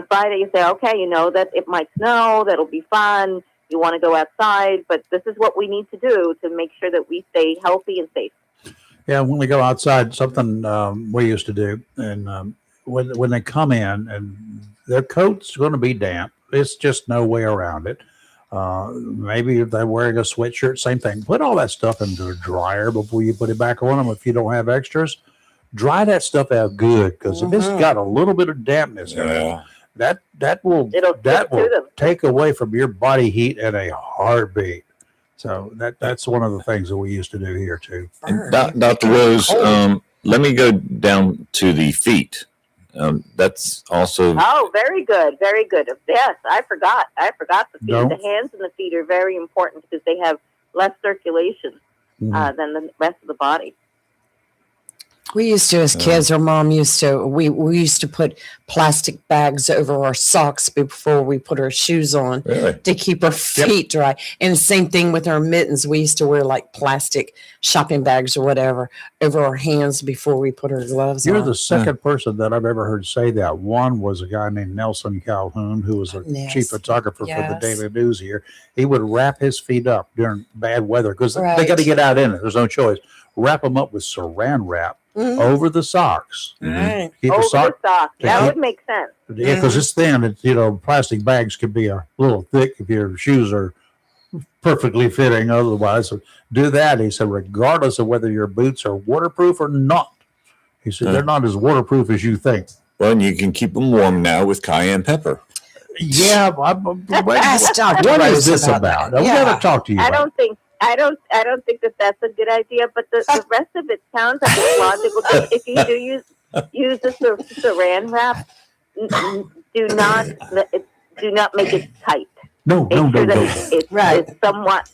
Friday you say, okay, that it might snow, that'll be fun. You want to go outside, but this is what we need to do to make sure that we stay healthy and safe. Yeah, when we go outside, something we used to do, and when they come in and their coat's going to be damp, it's just no way around it. Maybe if they're wearing a sweatshirt, same thing. Put all that stuff into the dryer before you put it back on them. If you don't have extras, dry that stuff out good because if it's got a little bit of dampness in it, that will take away from your body heat in a heartbeat. So that's one of the things that we used to do here too. Dr. Rose, let me go down to the feet. That's also. Oh, very good, very good. Yes, I forgot the feet. The hands and the feet are very important because they have less circulation than the rest of the body. We used to, as kids, our mom used to, we used to put plastic bags over our socks before we put our shoes on to keep our feet dry. And the same thing with our mittens. We used to wear like plastic shopping bags or whatever over our hands before we put our gloves on. You're the second person that I've ever heard say that. One was a guy named Nelson Calhoun, who was a chief photographer for the Daily News here. He would wrap his feet up during bad weather because they got to get out in it. There's no choice. Wrap them up with saran wrap. Over the socks. Right. Keep over the socks. That would make sense. Yeah, because it's thin. It's, plastic bags could be a little thick if your shoes are perfectly fitting otherwise. So do that. He said, regardless of whether your boots are waterproof or not. He said, they're not as waterproof as you think. Well, and you can keep them warm now with cayenne pepper. Yeah. What is this about? We got to talk to you. I don't think that that's a good idea, but the rest of it sounds like it's logical. If you do use the saran wrap, do not make it tight. No. It's somewhat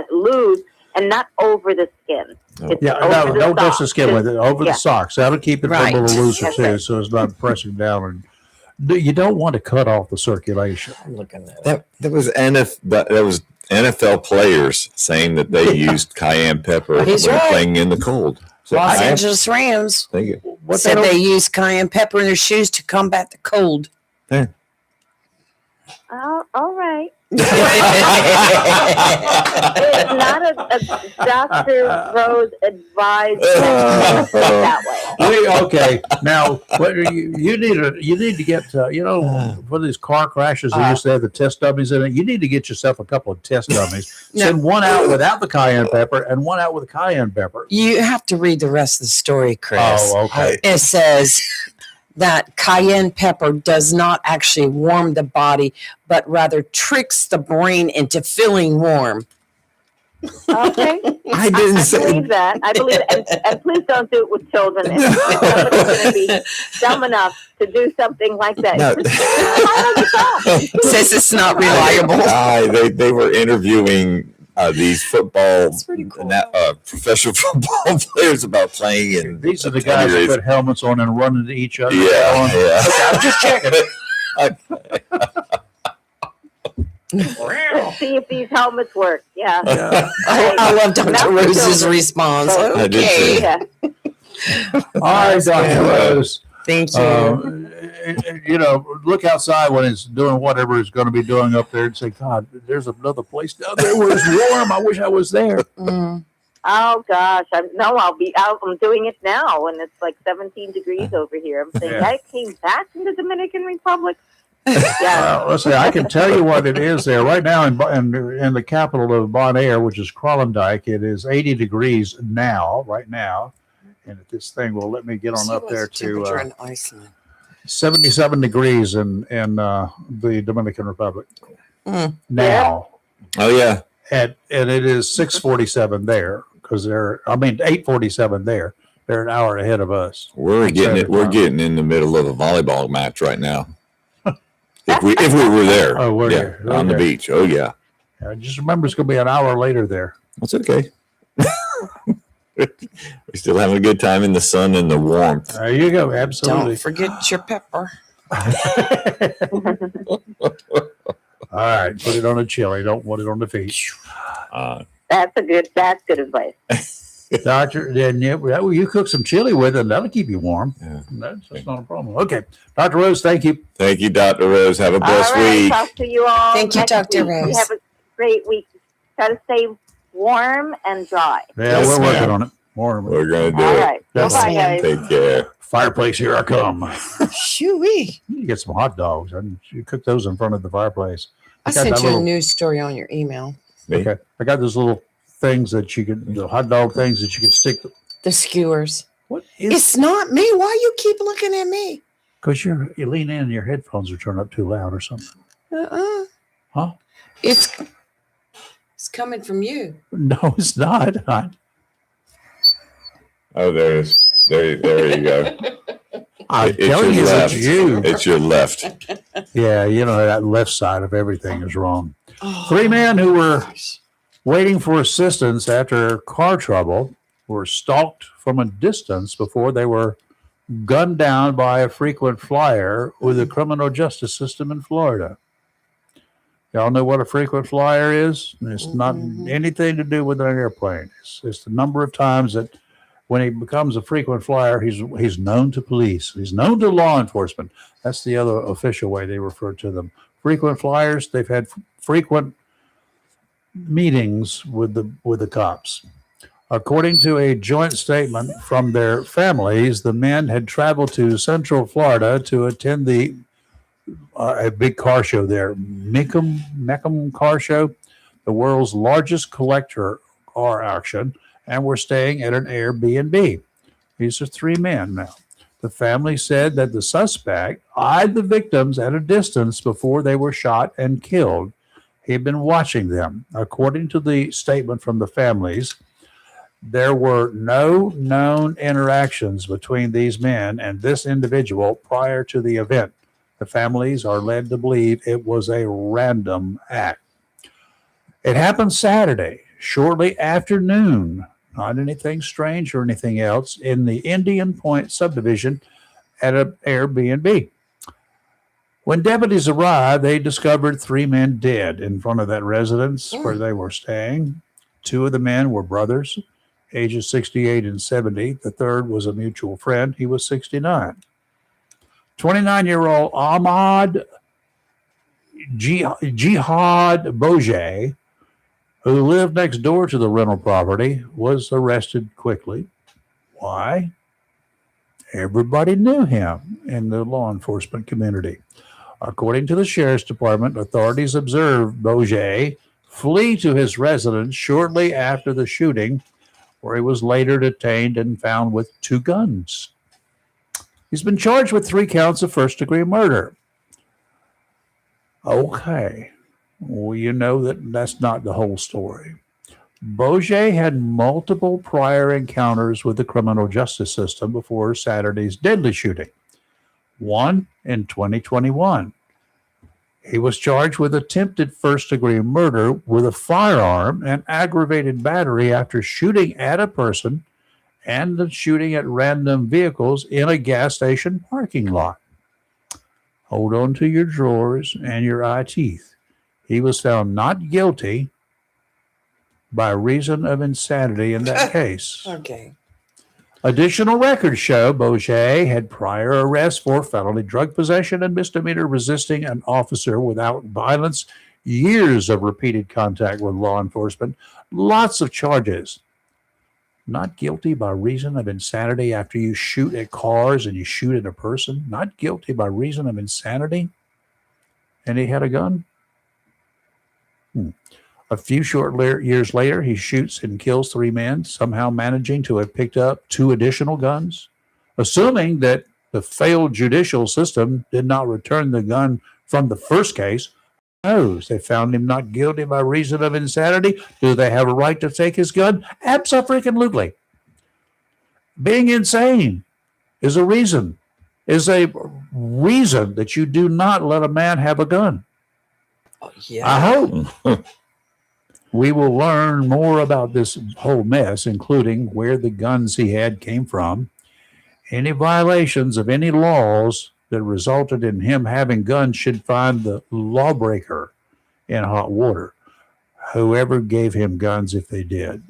loose and not over the skin. It's Yeah, over no, the don't dust the socks. skin with it. Over Yeah. the socks. That'll keep it Right. a little looser That's too, right. so it's not pressing down. And you don't want to cut off the circulation. I'm looking at it. That was NFL players saying that they used cayenne pepper when He's right. playing in the cold. So Los I Angeles Rams think it. What said that they use cayenne pepper in their shoes to combat the cold. All right. It's not a Dr. Rose advised that way. Okay, now what you need to get for these car crashes they used to have the test dummies in it. You need to get yourself a couple of test dummies. No. Send one out without the cayenne pepper and one out with cayenne pepper. You have to read the rest of the story, Chris. Oh, okay. It says that cayenne pepper does not actually warm the body, but rather tricks the brain into feeling warm. Okay. I didn't I say. believe that. I believe it. And please don't do it with children. If somebody's going to be dumb enough to do something like that. No. It says it's not reliable. They were interviewing these football, pretty cool. professional football players about playing in. These are the guys that put helmets on and run into each other. Yeah, yeah. Okay, I'm just checking it. Let's see if these helmets work. Yeah. I love Dr. Rose's response. I did Okay. too. Yeah. All right, Dr. Rose. Thank you. Look outside when it's doing whatever it's going to be doing up there and say, God, there's another place down there where it's warm. I wish I was there. Mm. Oh gosh, I'm doing it now, and it's like 17 degrees over here. I'm saying Yeah. I came back from the Dominican Republic. Yeah. Let's see. I can tell you what it is there right now in the capital of Bonaire, which is Kralendijk. It is 80 degrees right now. And if this thing will let me get on up there to in Iceland. 77 degrees in the Dominican Republic Mm. now. Oh yeah. And it is 6:47 there because 8:47 there. They're an hour ahead of us. We're getting in the middle of a volleyball match right now. If we were there, Oh, we're yeah, there. on the Okay. beach. Oh yeah, Just remember, it's going to be an hour later there. that's okay. We're still having a good time in the sun and the warmth. There you go. Absolutely. Don't forget your pepper. All right. Put it on a chili. Don't put it on the feet. That's good advice. Doctor, then you cook some chili with it. That'll keep you warm. Yeah. That's not a problem. Okay. Dr. Rose, thank you. Thank you, Dr. Rose. Have a blessed All right, week. talk to you all. Thank you, next Dr. week. Rose. You have a great week. Try to stay warm and dry. Yeah, Yes, we're working ma'am. on it. Warm. We're gonna do All it. right. Yes, Bye, ma'am. guys. Take care. Fireplace, here I come. Shoo-wee. You get some hot dogs. You cook those in front of the fireplace. I got sent that you a little- news story on your email. Me? Okay. I got those little things that you can, the hot dog things that you can stick. The skewers. What is? It's not me. Why you keep looking at me? Because you lean in and your headphones are turned up too loud or something. Uh-uh. Huh? It's coming from you. No, it's not. Oh, there it is. There you go. I'm It's telling your you, left. it's you. It's your left. Yeah, that left side of everything is wrong. Oh, 3 men who were gosh. waiting for assistance after car trouble were stalked from a distance before they were gunned down by a frequent flyer with the criminal justice system in Florida. Y'all know what a frequent flyer is? It's not Mhm. anything to do with an airplane. It's the number of times that when he becomes a frequent flyer, he's known to police. He's known to law enforcement. That's the other official way they refer to them. Frequent flyers, they've had frequent meetings with the cops. According to a joint statement from their families, the men had traveled to Central Florida to attend a big car show there, Mecum Car Show, the world's largest collector car auction, and were staying at an Airbnb. These are 3 men now. The family said that the suspect eyed the victims at a distance before they were shot and killed. He had been watching them. According to the statement from the families, there were no known interactions between these men and this individual prior to the event. The families are led to believe it was a random act. It happened Saturday, shortly after noon. not anything strange or anything else, in the Indian Point subdivision at an Airbnb. When deputies arrived, they discovered 3 men dead in front of that residence where they were staying. 2 of the men were brothers, ages 68 and 70. The third was a mutual friend. He was 69. 29-year-old Ahmad Jihad Boje, who lived next door to the rental property, was arrested quickly. Why? Everybody knew him in the law enforcement community. According to the sheriff's department, authorities observed Boje flee to his residence shortly after the shooting, where he was later detained and found with 2 guns. He's been charged with 3 counts of first-degree murder. Okay. Well, you know that's not the whole story. Boje had multiple prior encounters with the criminal justice system before Saturday's deadly shooting. One in 2021. He was charged with attempted first-degree murder with a firearm and aggravated battery after shooting at a person and the shooting at random vehicles in a gas station parking lot. Hold on to your drawers and your eye teeth. He was found not guilty by reason of insanity in that case. Okay. Additional records show Boje had prior arrests for felony drug possession and misdemeanor resisting an officer without violence, years of repeated contact with law enforcement, lots of charges. Not guilty by reason of insanity after you shoot at cars and you shoot at a person. Not guilty by reason of insanity. And he had a gun. A few short years later, he shoots and kills 3 men, somehow managing to have picked up 2 additional guns. Assuming that the failed judicial system did not return the gun from the first case, who knows? They found him not guilty by reason of insanity. Do they have a right to take his gun? Abso-freaking-lutely. Being insane is a reason that you do not let a man have a gun. Oh, yeah. I hope. We will learn more about this whole mess, including where the guns he had came from, any violations of any laws that resulted in him having guns should find the lawbreaker in hot water, whoever gave him guns if they did.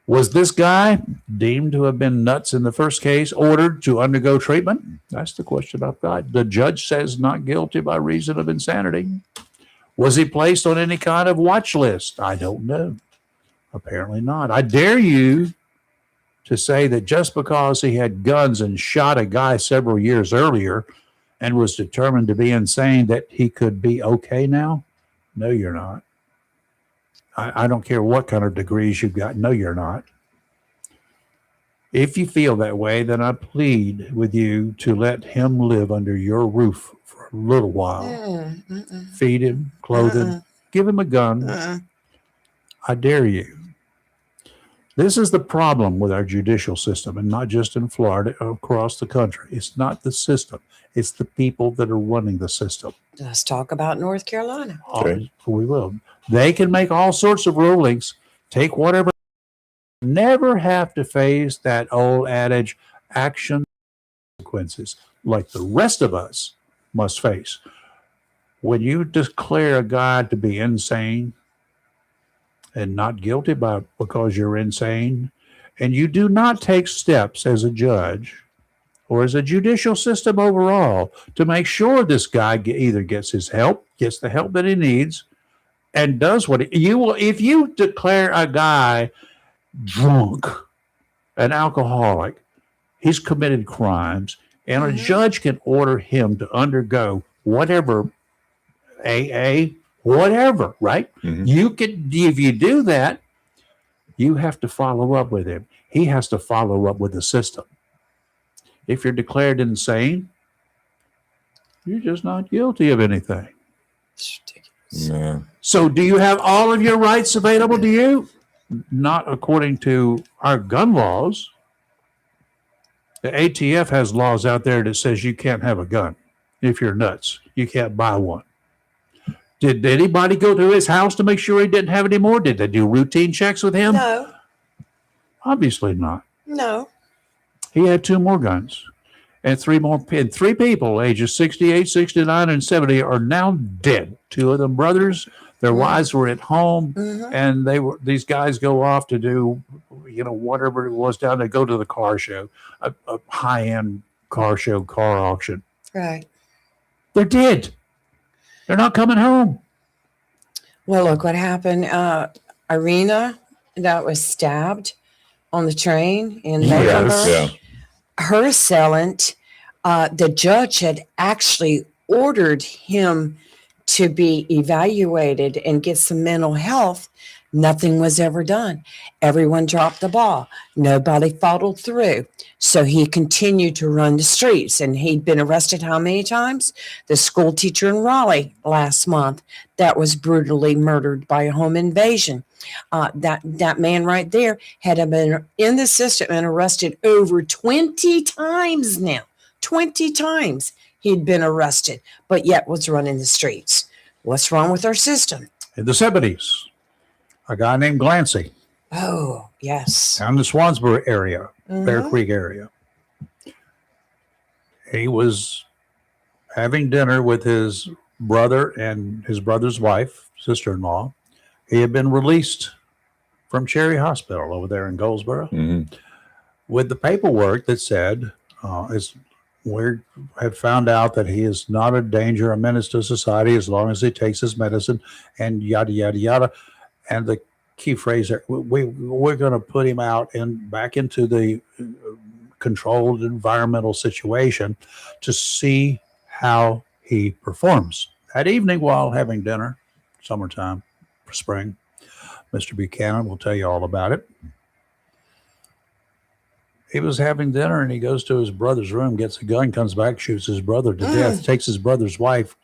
Was this guy deemed to have been nuts in the first case, ordered to undergo treatment? That's the question I've got. The judge says not guilty by reason of insanity. Was he placed on any kind of watch list? I don't know. Apparently not. I dare you to say that just because he had guns and shot a guy several years earlier and was determined to be insane that he could be okay now? No, you're not. I don't care what kind of degrees you've got. No, you're not. If you feel that way, then I plead with you to let him live under your roof for a little while. Feed him, clothe him, give him a gun. I dare you. This is the problem with our judicial system, and not just in Florida, across the country. It's not the system. It's the people that are running the system. Let's talk about North Carolina. Okay. We will. They can make all sorts of rulings, take whatever, never have to face that old adage, action consequences, like the rest of us must face. When you declare a guy to be insane and not guilty because you're insane, and you do not take steps as a judge or as a judicial system overall to make sure this guy either gets his help, gets the help that he needs, and does what you will. If you declare a guy drunk, an alcoholic, he's committed crimes, and a judge can order him to undergo whatever, AA, whatever, right? You could, if you do that, you have to follow up with him. He has to follow up with the system. If you're declared insane, you're just not guilty of anything. It's ridiculous. No. So do you have all of your rights available to you? Not according to our gun laws. The ATF has laws out there that says you can't have a gun if you're nuts. You can't buy one. Did anybody go to his house to make sure he didn't have any more? Did they do routine checks with him? No. Obviously not. No. He had 2 more guns. And 3 people, ages 68, 69, and 70, are now dead. 2 of them brothers, their wives were at home, and these guys go off to do, whatever it was down there, go to the car show, a high-end car show, car auction. Right. They're dead. They're not coming home. Well, look what happened. Irina, that was stabbed on the train in November. Yeah. Her assailant, the judge had actually ordered him to be evaluated and get some mental health. Nothing was ever done. Everyone dropped the ball. Nobody followed through. So he continued to run the streets, and he'd been arrested how many times? The school teacher in Raleigh last month that was brutally murdered by a home invasion. That man right there had been in the system and arrested over 20 times now. 20 times he'd been arrested, but yet was running the streets. What's wrong with our system? In the 70s, a guy named Glancy Oh, yes. down in the Swansboro area, Bear Creek area. He was having dinner with his brother and his brother's wife, sister-in-law. He had been released from Cherry Hospital over there in Goldsboro with the paperwork that said, we have found out that he is not a danger, a menace to society as long as he takes his medicine, and yada, yada, yada. And the key phrase there, we're going to put him out and back into the controlled environmental situation to see how he performs. That evening while having dinner, summertime, spring, Mr. Buchanan will tell you all about it. He was having dinner and he goes to his brother's room, gets a gun, comes back, shoots his brother to death, takes his brother's wife,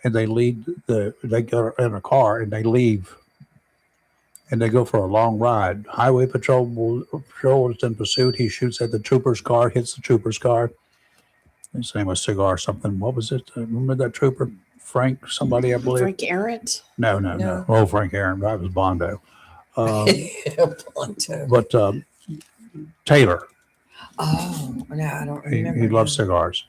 and they go in a car and they leave. And they go for a long ride. Highway patrol is in pursuit. He shoots at the trooper's car, hits the trooper's car. His name was Cigar something. What was it? Remember that trooper? Frank somebody, I believe. Frank Arendt? No. Oh, Frank Aaron. That was Bondo. Blunto. But Taylor. Oh, no, I don't remember. He loves cigars.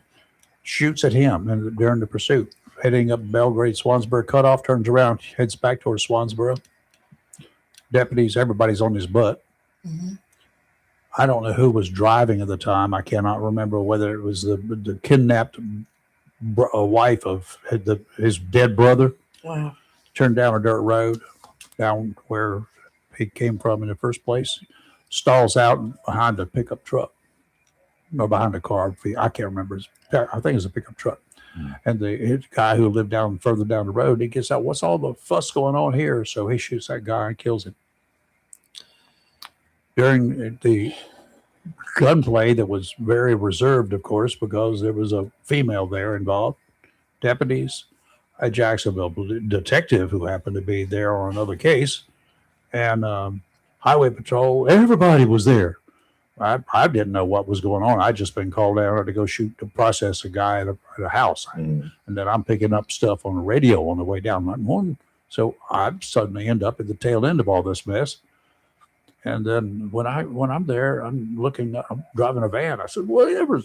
Shoots at him during the pursuit. Heading up Belgrade, Swansboro, cutoff, turns around, heads back towards Swansboro. Deputies, everybody's on his butt. I don't know who was driving at the time. I cannot remember whether it was the kidnapped wife of his dead brother. Wow. Turned down a dirt road, down where he came from in the first place. Stalls out behind a pickup truck, or behind a car. I can't remember. I think it's a pickup truck. And the guy who lived further down the road, he gets out, what's all the fuss going on here? So he shoots that guy and kills him. During the gunplay that was very reserved, of course, because there was a female there involved, deputies, a Jacksonville detective who happened to be there on another case, and highway patrol, everybody was there. I didn't know what was going on. I'd just been called down to go to process a guy at a house. And then I'm picking up stuff on the radio on the way down. So I suddenly end up at the tail end of all this mess. And then when I'm there, I'm driving a van. I said, whatever.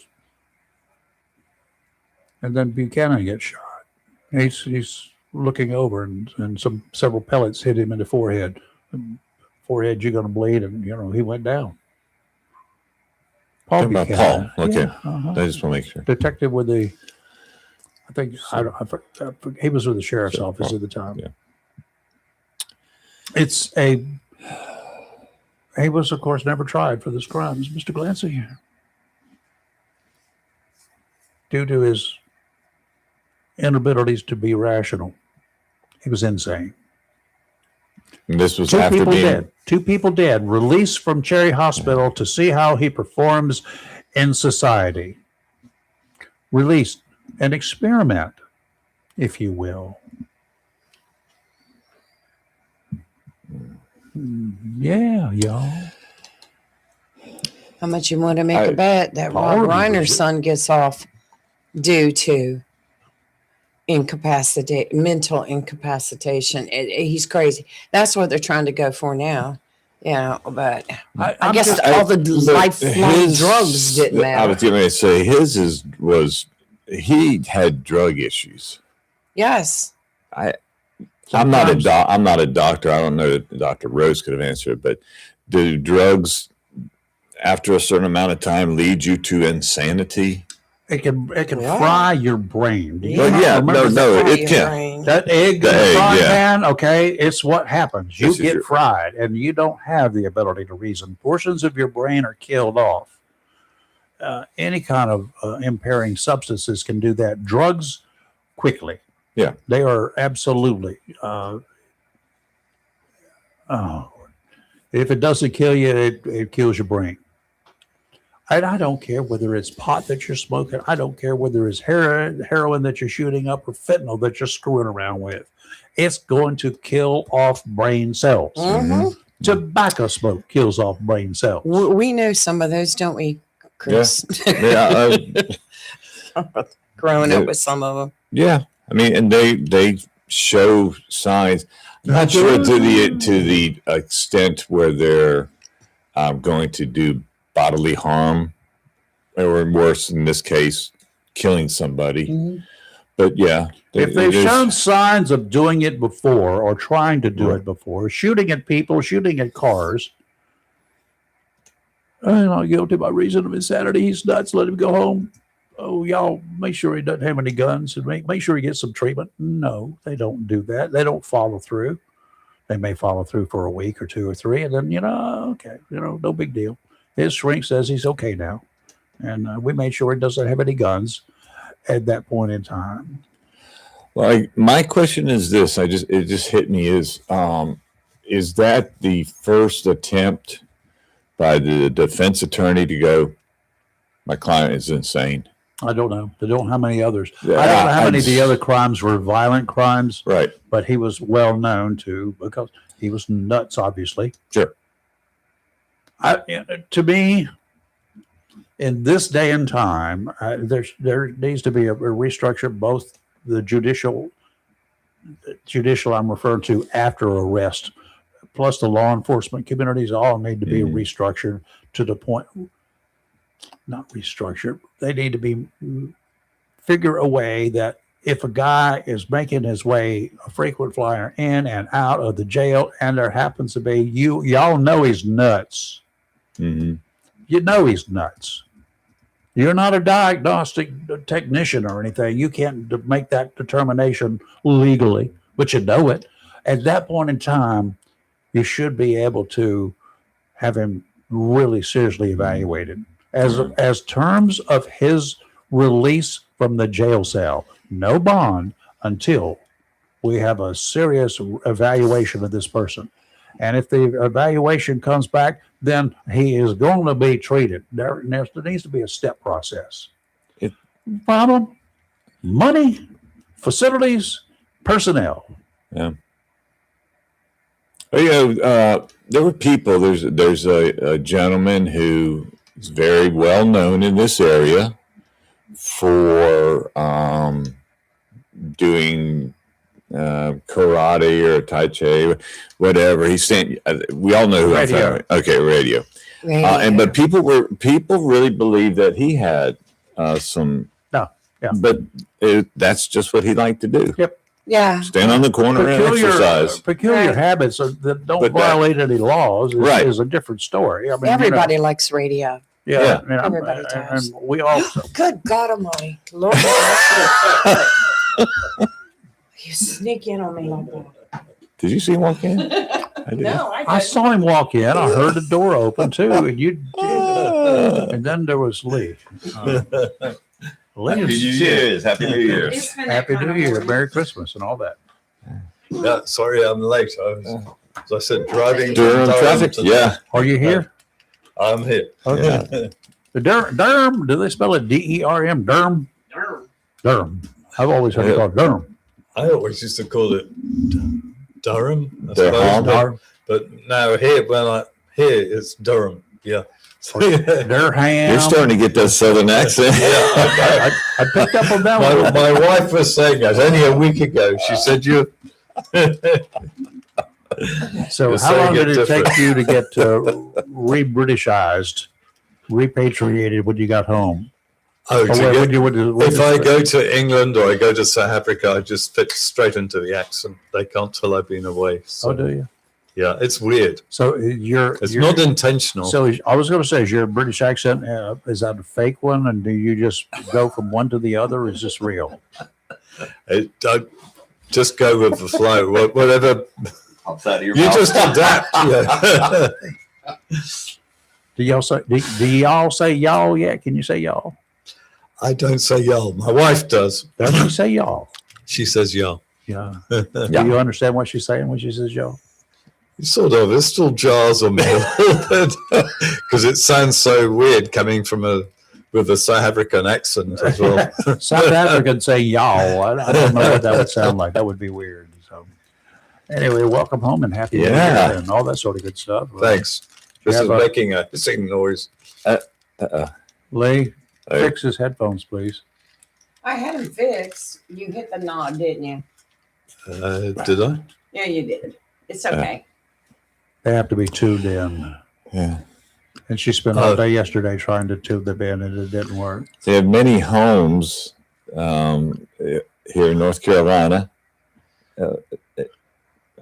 And then Buchanan gets shot. He's looking over and several pellets hit him in the forehead. Forehead, you're going to bleed. And, he went down. Paul Buchanan. Paul. Okay. Yeah, I just want to make sure. Detective with he was with the sheriff's office at the time. Yeah. He was, of course, never tried for this crime. It's Mr. Glancy. Due to his inabilities to be rational, he was insane. And this was after being dead. 2 people dead, released from Cherry Hospital to see how he performs in society. Released, an experiment, if you will. Yeah, y'all. How much you want to make a bet that Rob Reiner's son gets off due to mental incapacitation? He's crazy. That's what they're trying to go for now. but I I'm guess just- all the Look, lifelong drugs didn't I matter. was going to say he had drug issues. Yes. I'm not a Sometimes- I'm not a doctor. I don't know that Dr. Rose could have answered, but do drugs after a certain amount of time lead you to insanity? It can Yeah. fry your brain. Do you Well, not yeah, remember no, that? it can. Brain. That egg The in the egg, frying yeah. pan, okay, it's what happens. You This is get your- fried and you don't have the ability to reason. Portions of your brain are killed off. Any kind of impairing substances can do that. Drugs, quickly. Yeah. They are absolutely. If it doesn't kill you, it kills your brain. And I don't care whether it's pot that you're smoking. I don't care whether it's heroin that you're shooting up or fentanyl that you're screwing around with. It's going to kill off brain cells. Mhm. Tobacco smoke kills off brain cells. We know some of those, don't we, Chris? Yeah, Growing Yeah. up with some of them. yeah. I mean, and they show signs. I'm not sure to the extent where they're going to do bodily harm, or worse in this case, killing somebody. But yeah, If they've there's- shown signs of doing it before or trying to do Right. it before, shooting at people, shooting at cars, I'm not guilty by reason of insanity. He's nuts. Let him go home. Oh, y'all make sure he doesn't have any guns and make sure he gets some treatment. No, they don't do that. They don't follow through. They may follow through for a week or two or three, and then, okay, no big deal. His shrink says he's okay now. And we made sure he doesn't have any guns at that point in time. Well, my question is this: it just hit me is that the first attempt by the defense attorney to go, my client is insane? I don't know. I don't know how many others. Yeah, I don't know how I many of the just- other crimes were violent crimes, Right. but he was well known to because he was nuts, obviously. Sure. To me, in this day and time, there needs to be a restructure, both the judicial I'm referring to after arrest, plus the law enforcement communities all need to be Mhm. restructured to the point, not restructured. They need to be figure a way that if a guy is making his way a frequent flyer in and out of the jail, and there happens to be y'all know he's nuts. Mm-hmm. You know he's nuts. You're not a diagnostic technician or anything. You can't make that determination legally, but you know it. At that point in time, you should be able to have him really seriously evaluated as terms of his release from the jail cell. No bond until we have a serious evaluation of this person. And if the evaluation comes back, then he is going to be treated. There needs to be a step process. Problem, money, facilities, personnel. Yeah. There were people. There's a gentleman who is very well known in this area for doing karate or tai chi, whatever. He's saying we all know who I'm Radio. talking about. Okay, radio. Right. But people really believe that he had some. No, yeah. But that's just what he liked to do. Yeah. Stand on the corner and exercise. Peculiar Right. habits that don't But that- violate any laws Right. is a different story. I mean, Everybody likes radio. yeah. Everybody does. And we all. Good God Almighty. Lord. You sneak in on me like that. Did you see him walk in? I did. I saw him walk in. I heard the door open too, and you did. And then there was Lee. Lee Happy New is- Year's. Happy New Year's. Happy New Year, Merry Christmas, and all that. Yeah, sorry I'm late. I was, as I said, driving Durham from traffic. to- Yeah. Are you here? I'm here. Okay. The Durham, do they spell it DERM? Durham? Durham. I've always heard it called Durham. I always used to call it Durham, I Durham. suppose, but now here, it's Durham. Yeah. Durham. You're starting to get that southern accent. Yeah, I picked up on that one. my wife was saying that only a week ago. She said you. So You're how saying long it did it take different. you to get re-Britishized, repatriated when you got home? Oh, Or to where- get- when you went to- when if you- I go to England or I go to South Africa, I just fit straight into the accent. They can't tell I've been away. So, Oh, do you? yeah, it's weird. So you're It's not intentional. So I was going to say, is your British accent, is that a fake one? And do you just go from one to the other? Or is this real? I just go with the flow. Whatever. Outside of your You mouth. just adapt. Yeah. Do y'all say y'all yet? Can you say y'all? I don't say y'all. My wife does. Does she say y'all? She says y'all. Yeah. Yeah. Do you understand what she's saying when she says y'all? Sort of. It still jars on me a little bit because it sounds so weird coming from with a South African accent as well. South Africans say y'all. I don't know what that would sound like. That would be weird. So anyway, welcome home and happy New Year Yeah. and all that sort of good stuff. Thanks. This Yeah, is but- making a hissing noise. Lee, Hey. fix his headphones, please. I had them fixed. You hit the knob, didn't you? Did I? Yeah, you did. It's okay. They have to be tuned in. Yeah. And she spent all day yesterday trying to tune them in and it didn't work. They have many homes here in North Carolina.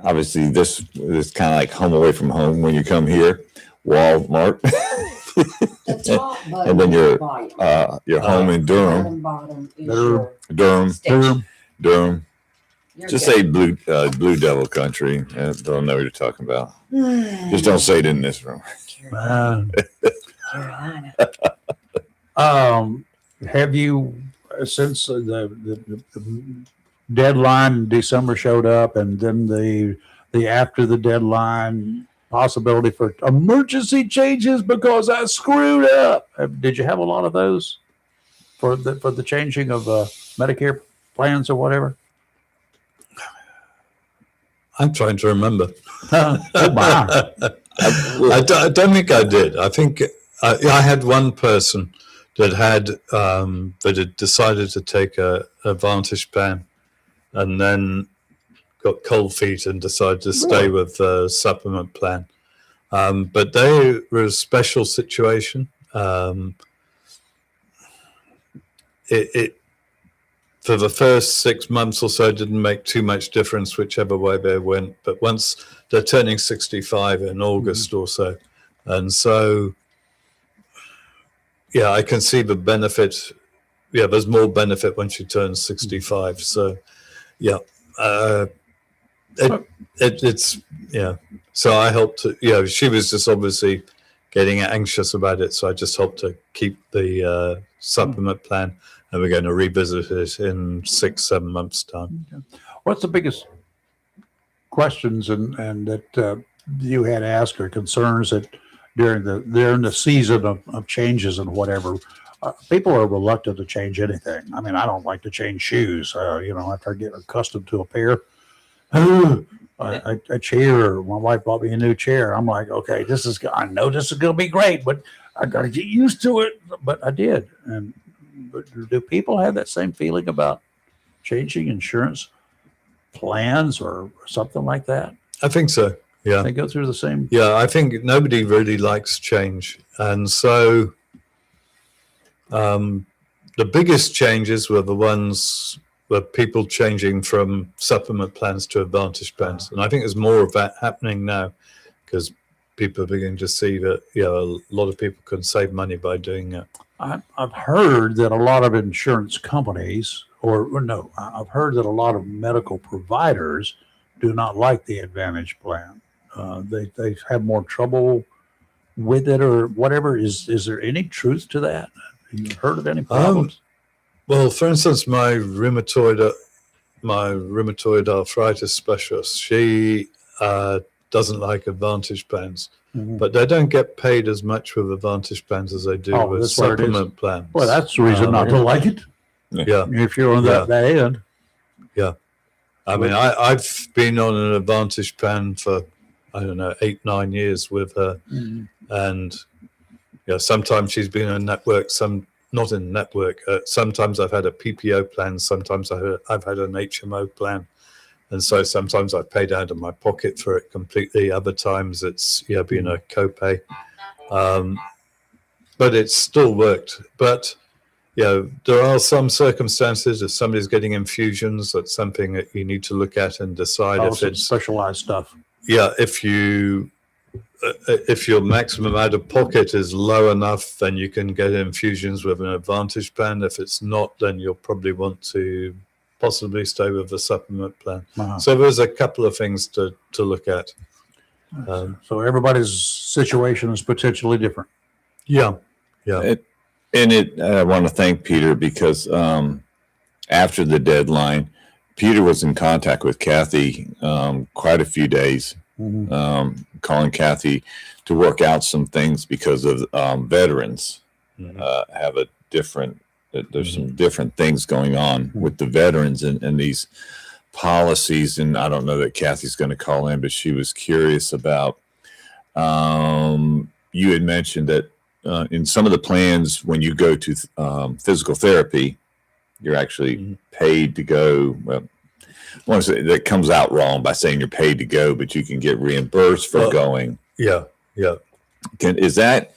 Obviously, this is kind of like home away from home when you come here. Walmart, The top button and then your bottom. your home in Durham, Bottom is Durham. Durham, station. Durham. You're Just good. say Blue Devil Country. They'll know what you're talking about. Just don't say it in this room. Carolina. Have you, since the deadline in December showed up and then the after the deadline possibility for emergency changes because I screwed up. Did you have a lot of those for the changing of Medicare plans or whatever? I'm trying to remember. Oh my. I don't think I did. I think I had one person that had decided to take a Advantage plan and then got cold feet and decided to stay with the supplement plan. But they were a special situation. It for the first 6 months or so didn't make too much difference whichever way they went. But once they're turning 65 in August or so, and so yeah, I can see the benefit. Yeah, there's more benefit when she turns 65. So yeah, it's yeah. So I helped to, she was just obviously getting anxious about it. So I just helped to keep the supplement plan, and we're going to revisit it in 6-7 months' time. What's the biggest questions and that you had asked or concerns that during the season of changes and whatever? People are reluctant to change anything. I mean, I don't like to change shoes. After I get accustomed to a pair, a chair. My wife bought me a new chair. I'm like, okay, I know this is going to be great, but I got to get used to it. But I did. But do people have that same feeling about changing insurance plans or something like that? I think so. Yeah. They go through the same. Yeah, I think nobody really likes change. And so the biggest changes were the ones where people changing from supplement plans to Advantage plans. And I think there's more of that happening now because people are beginning to see that, a lot of people can save money by doing it. I've heard that a lot of insurance companies, I've heard that a lot of medical providers do not like the Advantage plan. They have more trouble with it or whatever. Is there any truth to that? Have you heard of any problems? Well, for instance, my rheumatoid arthritis specialist, she doesn't like Advantage plans, but they don't get paid as much with Advantage plans as they do with that's where it is. supplement plans. Well, that's the reason not to like it. Yeah. If you're on that end. I mean, I've been on an Advantage plan for, 8-9 years with her. And sometimes she's been in network, some not in network. Sometimes I've had a PPO plan. Sometimes I've had an HMO plan. And so sometimes I paid out of my pocket for it completely. Other times it's been a copay. But it's still worked. But there are some circumstances, if somebody's getting infusions, that's something that you need to look at and decide if it's specialized stuff. Yeah, if your maximum out of pocket is low enough, then you can get infusions with an Advantage plan. If it's not, then you'll probably want to possibly stay with the supplement plan. So there's a couple of things to look at. So everybody's situation is potentially different. Yeah. I want to thank Peter because after the deadline, Peter was in contact with Kathy quite a few days, calling Kathy to work out some things because of veterans have a different, there's some different things going on with the veterans and these policies. And I don't know that Kathy's going to call in, but she was curious about, you had mentioned that in some of the plans, when you go to physical therapy, you're actually paid to go. Well, I want to say that comes out wrong by saying you're paid to go, but you can get reimbursed for going. Yeah. Is that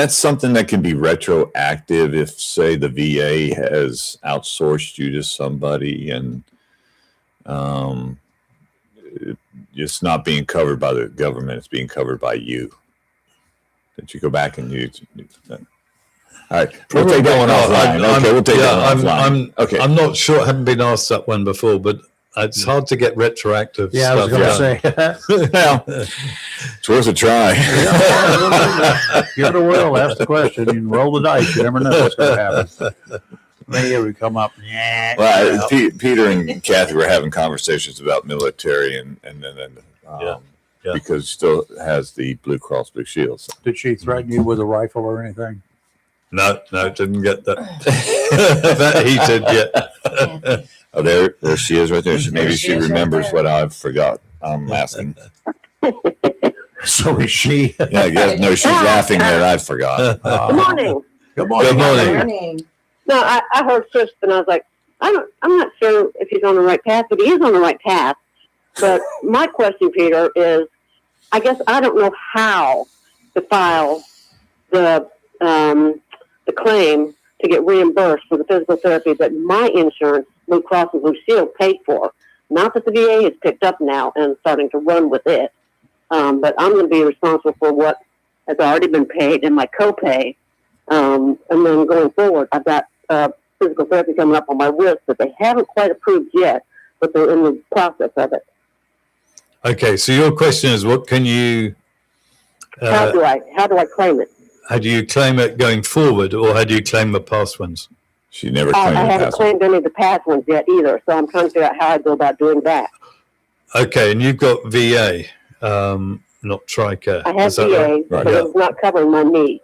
something that can be retroactive if, say, the VA has outsourced you to somebody and it's not being covered by the government, it's being covered by you? That you go back and use. All right, we'll take that one offline. Okay, we'll take that one offline. Okay, I'm not sure. I haven't been asked that one before, but it's hard to get retroactive. Yeah, stuff I was going to say. Well, it's worth a try. Give it a whirl. Ask the question. You can roll the dice. You never know what's going to happen. Maybe it would come up. Well, Peter and Kathy were having conversations about military, and then. Because she still has the Blue Cross Blue Shield. So. Did she threaten you with a rifle or anything? No, didn't get that. That heated yet. Oh, there she is right there. Maybe she remembers what I've forgot. I'm asking. So is she? Yeah, I guess. No, she's laughing that I forgot. Good morning. Good morning. Good morning. No, I heard Chris and I was like, I'm not sure if he's on the right path, but he is on the right path. But my question, Peter, is I guess I don't know how to file the claim to get reimbursed for the physical therapy that my insurance, Blue Cross and Blue Shield, paid for. Not that the VA has picked up now and starting to run with it, but I'm going to be responsible for what has already been paid and my copay. And then going forward, I've got physical therapy coming up on my wrist that they haven't quite approved yet, but they're in the process of it. Okay, so your question is, what can you? How do I claim it? How do you claim it going forward, or how do you claim the past ones? She never claimed I haven't claimed any of the past ones yet either, so I'm trying to figure out how I go about doing that. Okay, and you've got VA, not TRICARE. I have VA, right? but it's not covering my knee.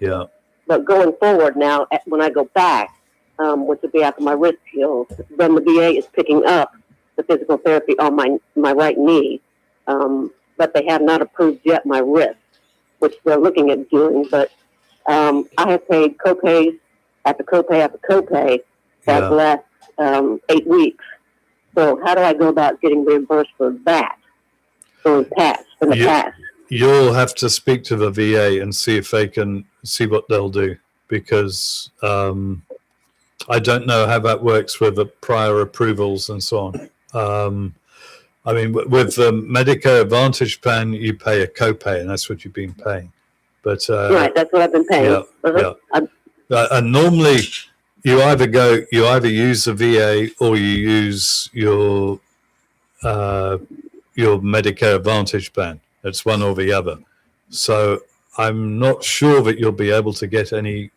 Yeah. But going forward now, when I go back, which will be after my wrist heals, then the VA is picking up the physical therapy on my right knee, but they have not approved yet my wrist, which they're looking at doing. But I have paid copays after copay after copay for the last 8 weeks. So how do I go about getting reimbursed for that? In the past. You'll have to speak to the VA and see if they can see what they'll do, because I don't know how that works with the prior approvals and so on. I mean, with the Medicare Advantage plan, you pay a copay, and that's what you've been paying. But right, that's what I've been paying. And normally, you either use the VA or you use your Medicare Advantage plan. It's one or the other. So I'm not sure that you'll be able to get any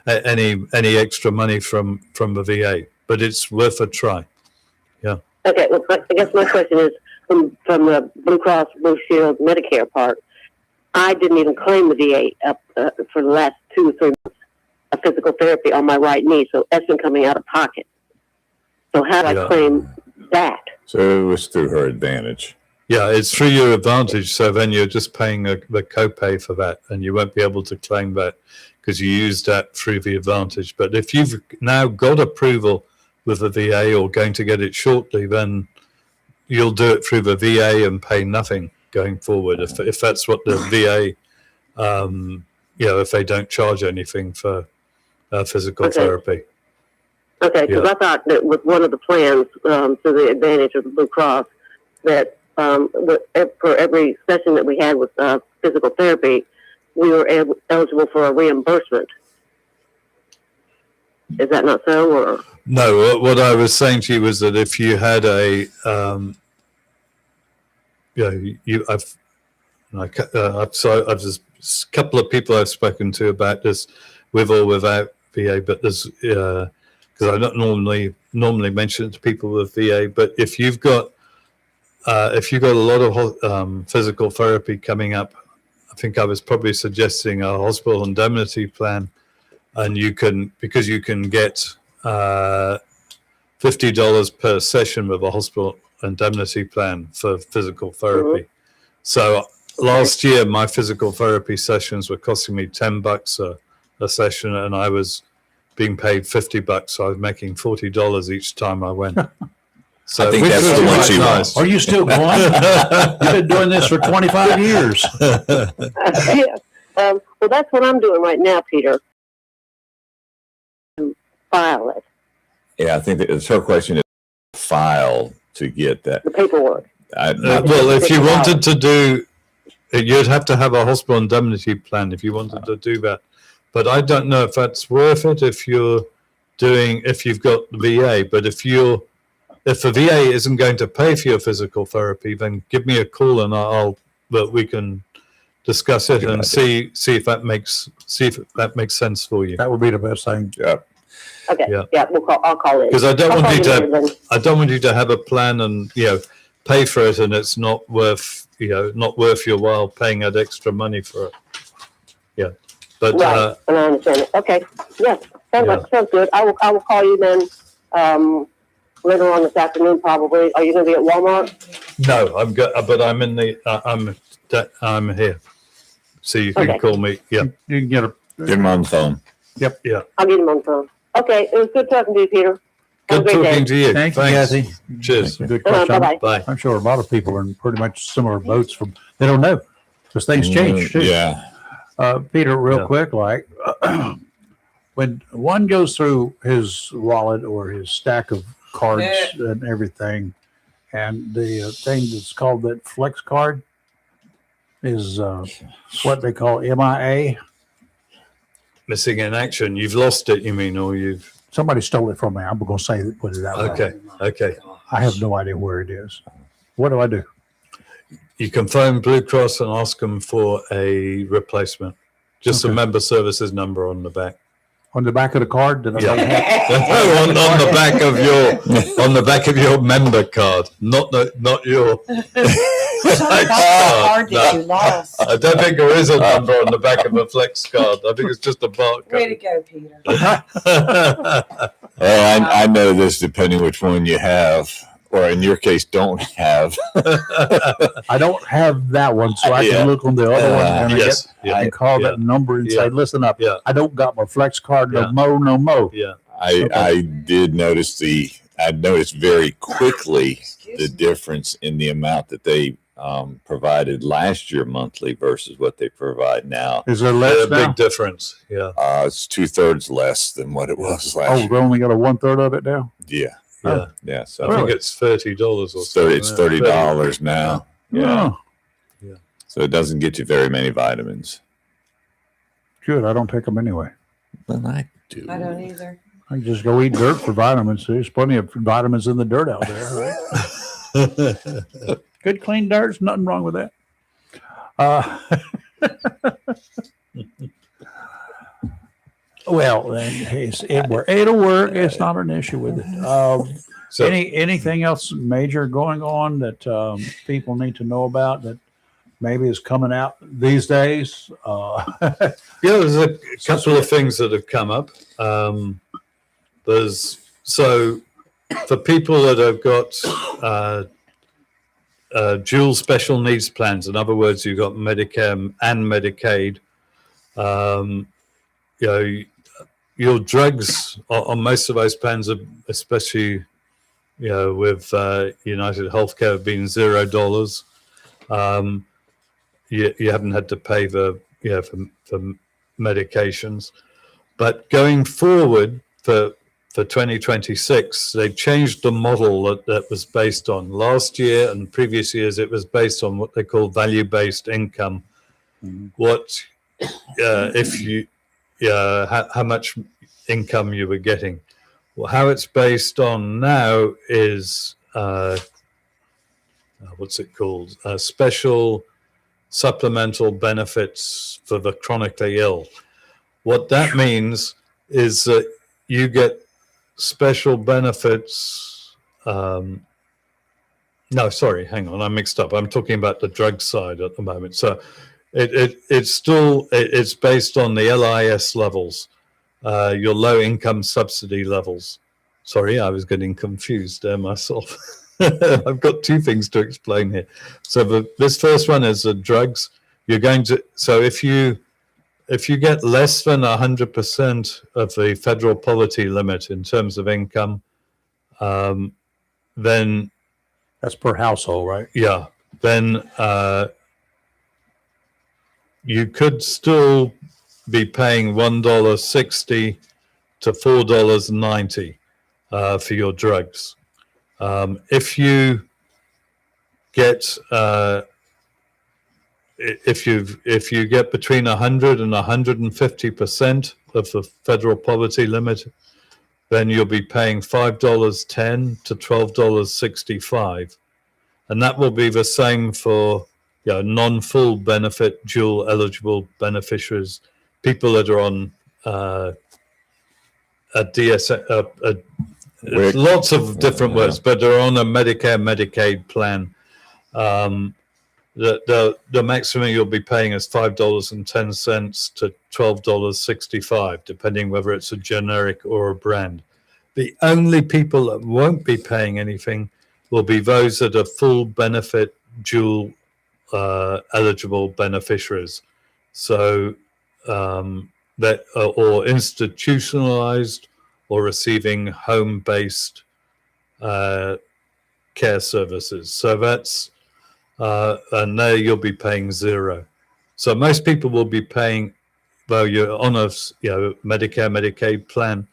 extra money from the VA, but it's worth a try. Yeah. Okay. Well, I guess my question is from the Blue Cross Blue Shield Medicare part. I didn't even claim the VA up for the last 2 or 3 months of physical therapy on my right knee, so that's been coming out of pocket. So how do I claim that? So it was through her Advantage. Yeah, it's through your Advantage, so then you're just paying the copay for that, and you won't be able to claim that because you used that through the Advantage. But if you've now got approval with the VA or going to get it shortly, then you'll do it through the VA and pay nothing going forward. If that's what the VA, if they don't charge anything for physical therapy. Okay, because I thought that with one of the plans, to the advantage of the Blue Cross, that for every session that we had with physical therapy, we were eligible for a reimbursement. Is that not so? Or No, what I was saying to you was that if you had I've just a couple of people I've spoken to about this with or without VA, but there's because I don't normally mention it to people with VA, but if you've got a lot of physical therapy coming up, I think I was probably suggesting a hospital indemnity plan, and you can get $50 per session with a hospital indemnity plan for physical therapy. Mm-hmm. So last year, my physical therapy sessions were costing me $10 a session, and I was being paid $50. So I was making $40 each time I went. So I think that's the one you want. Are you still going? You've been doing this for 25 years. well, that's what I'm doing right now, Peter. File it. Yeah, I think that her question is file to get that. The paperwork. Well, if you wanted to do, you'd have to have a hospital indemnity plan if you wanted to do that. But I don't know if that's worth it if you've got the VA. But if the VA isn't going to pay for your physical therapy, then give me a call and we can discuss it and see if that makes sense for you. That would be the best thing. Yeah. Okay. Yeah. I'll call in. Because I don't want you to have a plan and pay for it and it's not worth your while paying that extra money for it. Yeah. But right. And I understand it. Okay. Yes. Sounds good. I will call you then. Later on this afternoon, probably. Are you going to be at Walmart? No, I'm good. But I'm in the. I'm here, so you can call me. Yeah, you can get him on the phone. Yep. Yeah. I'll get him on the phone. Okay, it was good talking to you, Peter. Good talking to you. Thank you, Thanks. Kathy. Cheers. Good question. Bye-bye. Bye. I'm sure a lot of people are in pretty much similar boats. They don't know because things change too. Yeah. Peter, real quick, like when one goes through his wallet or his stack of cards and everything, and the thing that's called that flex card is what they call MIA. Missing in action. You've lost it, you mean, or you've... Somebody stole it from me. I'm going to say put it that way. Okay. I have no idea where it is. What do I do? You can phone Blue Cross and ask them for a replacement. Just a member services number on the back. On the back of the card? on the back of your member card, not your card that you lost. I don't think there is a number on the back of a flex card. I think it's just a barcode. Way to go, Peter. I know this depending which one you have, or in your case, don't have. I don't have that one, so I can look on the other one and call that number and say, listen up, I don't got my flex card, no mo. Yeah. I did notice I noticed very quickly the difference in the amount that they provided last year monthly versus what they provide now. Is there less a big difference? Yeah. It's 2/3 less than what it was last year. Oh, we only got a 1/3 of it now? Yeah. Yeah. So I think it's $30 or something. It's $30 now. Yeah. Oh, So it doesn't get you very many vitamins. good. I don't take them anyway. But I do. I don't either. I can just go eat dirt for vitamins. There's plenty of vitamins in the dirt out there, right? Good, clean dirt. Nothing wrong with that. Well, it'll work. It's not an issue with it. So Anything else major going on that people need to know about that maybe is coming out these days? there's a couple of things that have come up. For people that have got dual special needs plans, in other words, you've got Medicare and Medicaid, your drugs on most of those plans, especially with United Healthcare being $0, you haven't had to pay for medications. But going forward for 2026, they changed the model that was based on last year and previous years. It was based on what they call value-based income. What if you how much income you were getting? Well, how it's based on now is what's it called? Special supplemental benefits for the chronically ill. What that means is that you get special benefits. No, sorry, hang on, I'm mixed up. I'm talking about the drug side at the moment. So it's based on the LIS levels, your low income subsidy levels. Sorry, I was getting confused there myself. I've got two things to explain here. So this first one is the drugs. You're going to, so if you get less than 100% of the federal poverty limit in terms of income, then That's per household, right? yeah, then you could still be paying $1.60 to $4.90 for your drugs. If you get if you get between 100 and 150% of the federal poverty limit, then you'll be paying $5.10 to $12.65, and that will be the same for non-full benefit, dual eligible beneficiaries, people that are on a DSM. Lots of different words, but they're on a Medicare, Medicaid plan. The maximum you'll be paying is $5.10 to $12.65, depending whether it's a generic or a brand. The only people that won't be paying anything will be those that are full benefit, dual eligible beneficiaries. So that or institutionalized or receiving home-based care services. So that's and there you'll be paying $0. So most people will be paying, well, you're on a Medicare, Medicaid plan,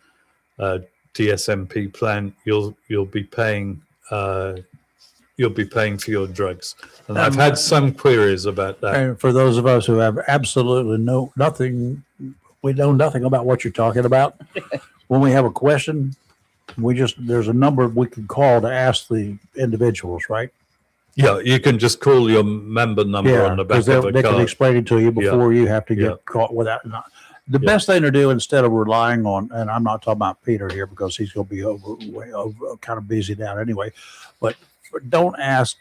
DSMP plan. You'll be paying for your drugs. And I've had some queries about that. And for those of us who have absolutely nothing, we know nothing about what you're talking about. When we have a question, there's a number we can call to ask the individuals, right? Yeah, you can just call your member number on the back of the they can card. explain it to you before you have to get Yeah. caught without. The best thing to do instead of relying on, and I'm not talking about Peter here because he's going to be way over kind of busy down anyway, but don't ask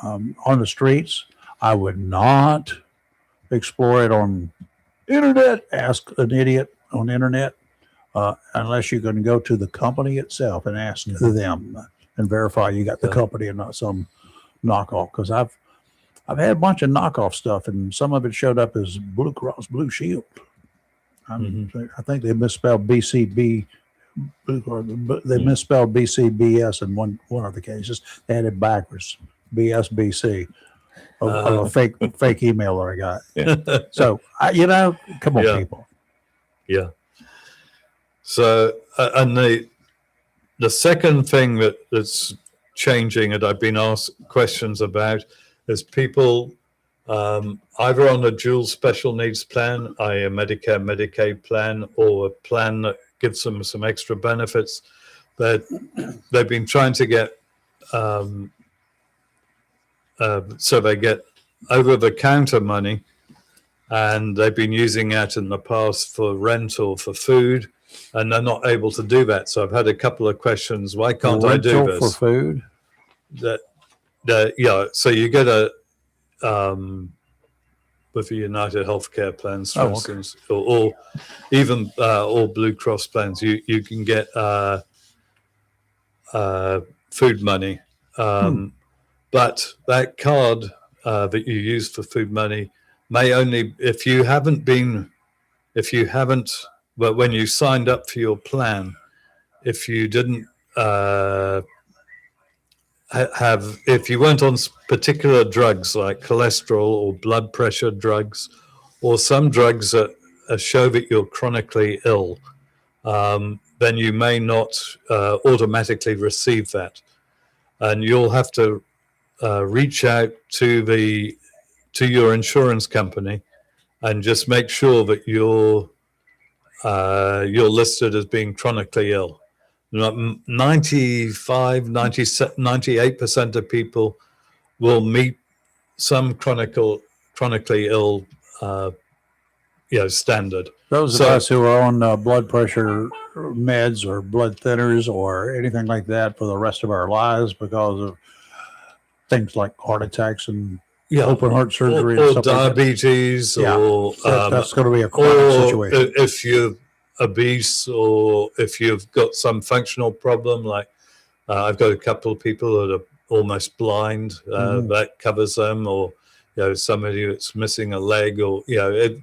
on the streets. I would not explore it on internet. Ask an idiot on the internet unless you're going to go to the company itself and ask them and verify you got the company and not some knockoff. Because I've had a bunch of knockoff stuff and some of it showed up as Blue Cross Blue Shield. I think they misspelled BCB. They misspelled BCBS in one of the cases. They had it backwards, BSBC. A fake email that I got. Yeah. So come on, people. Yeah. So and the second thing that's changing that I've been asked questions about is people either on a dual special needs plan, i.e. a Medicare, Medicaid plan, or a plan that gives them some extra benefits, that they've been trying to get so they get over-the-counter money, and they've been using that in the past for rent or for food, and they're not able to do that. So I've had a couple of questions. Why can't I do this? For food? So you get a with the United Healthcare plans, for instance, or even all Blue Cross plans, you can get food money. But that card that you use for food money may only, if you haven't but when you signed up for your plan, if you didn't if you weren't on particular drugs like cholesterol or blood pressure drugs, or some drugs that show that you're chronically ill, then you may not automatically receive that, and you'll have to reach out to your insurance company and just make sure that you're listed as being chronically ill. 98% of people will meet some chronically ill standard. Those of us who are on blood pressure meds or blood thinners or anything like that for the rest of our lives because of things like heart attacks and open heart surgery or and stuff diabetes, like that. or that's going to be a chronic situation. If you're obese, or if you've got some functional problem, like I've got a couple of people that are almost blind, that covers them, or somebody that's missing a leg, or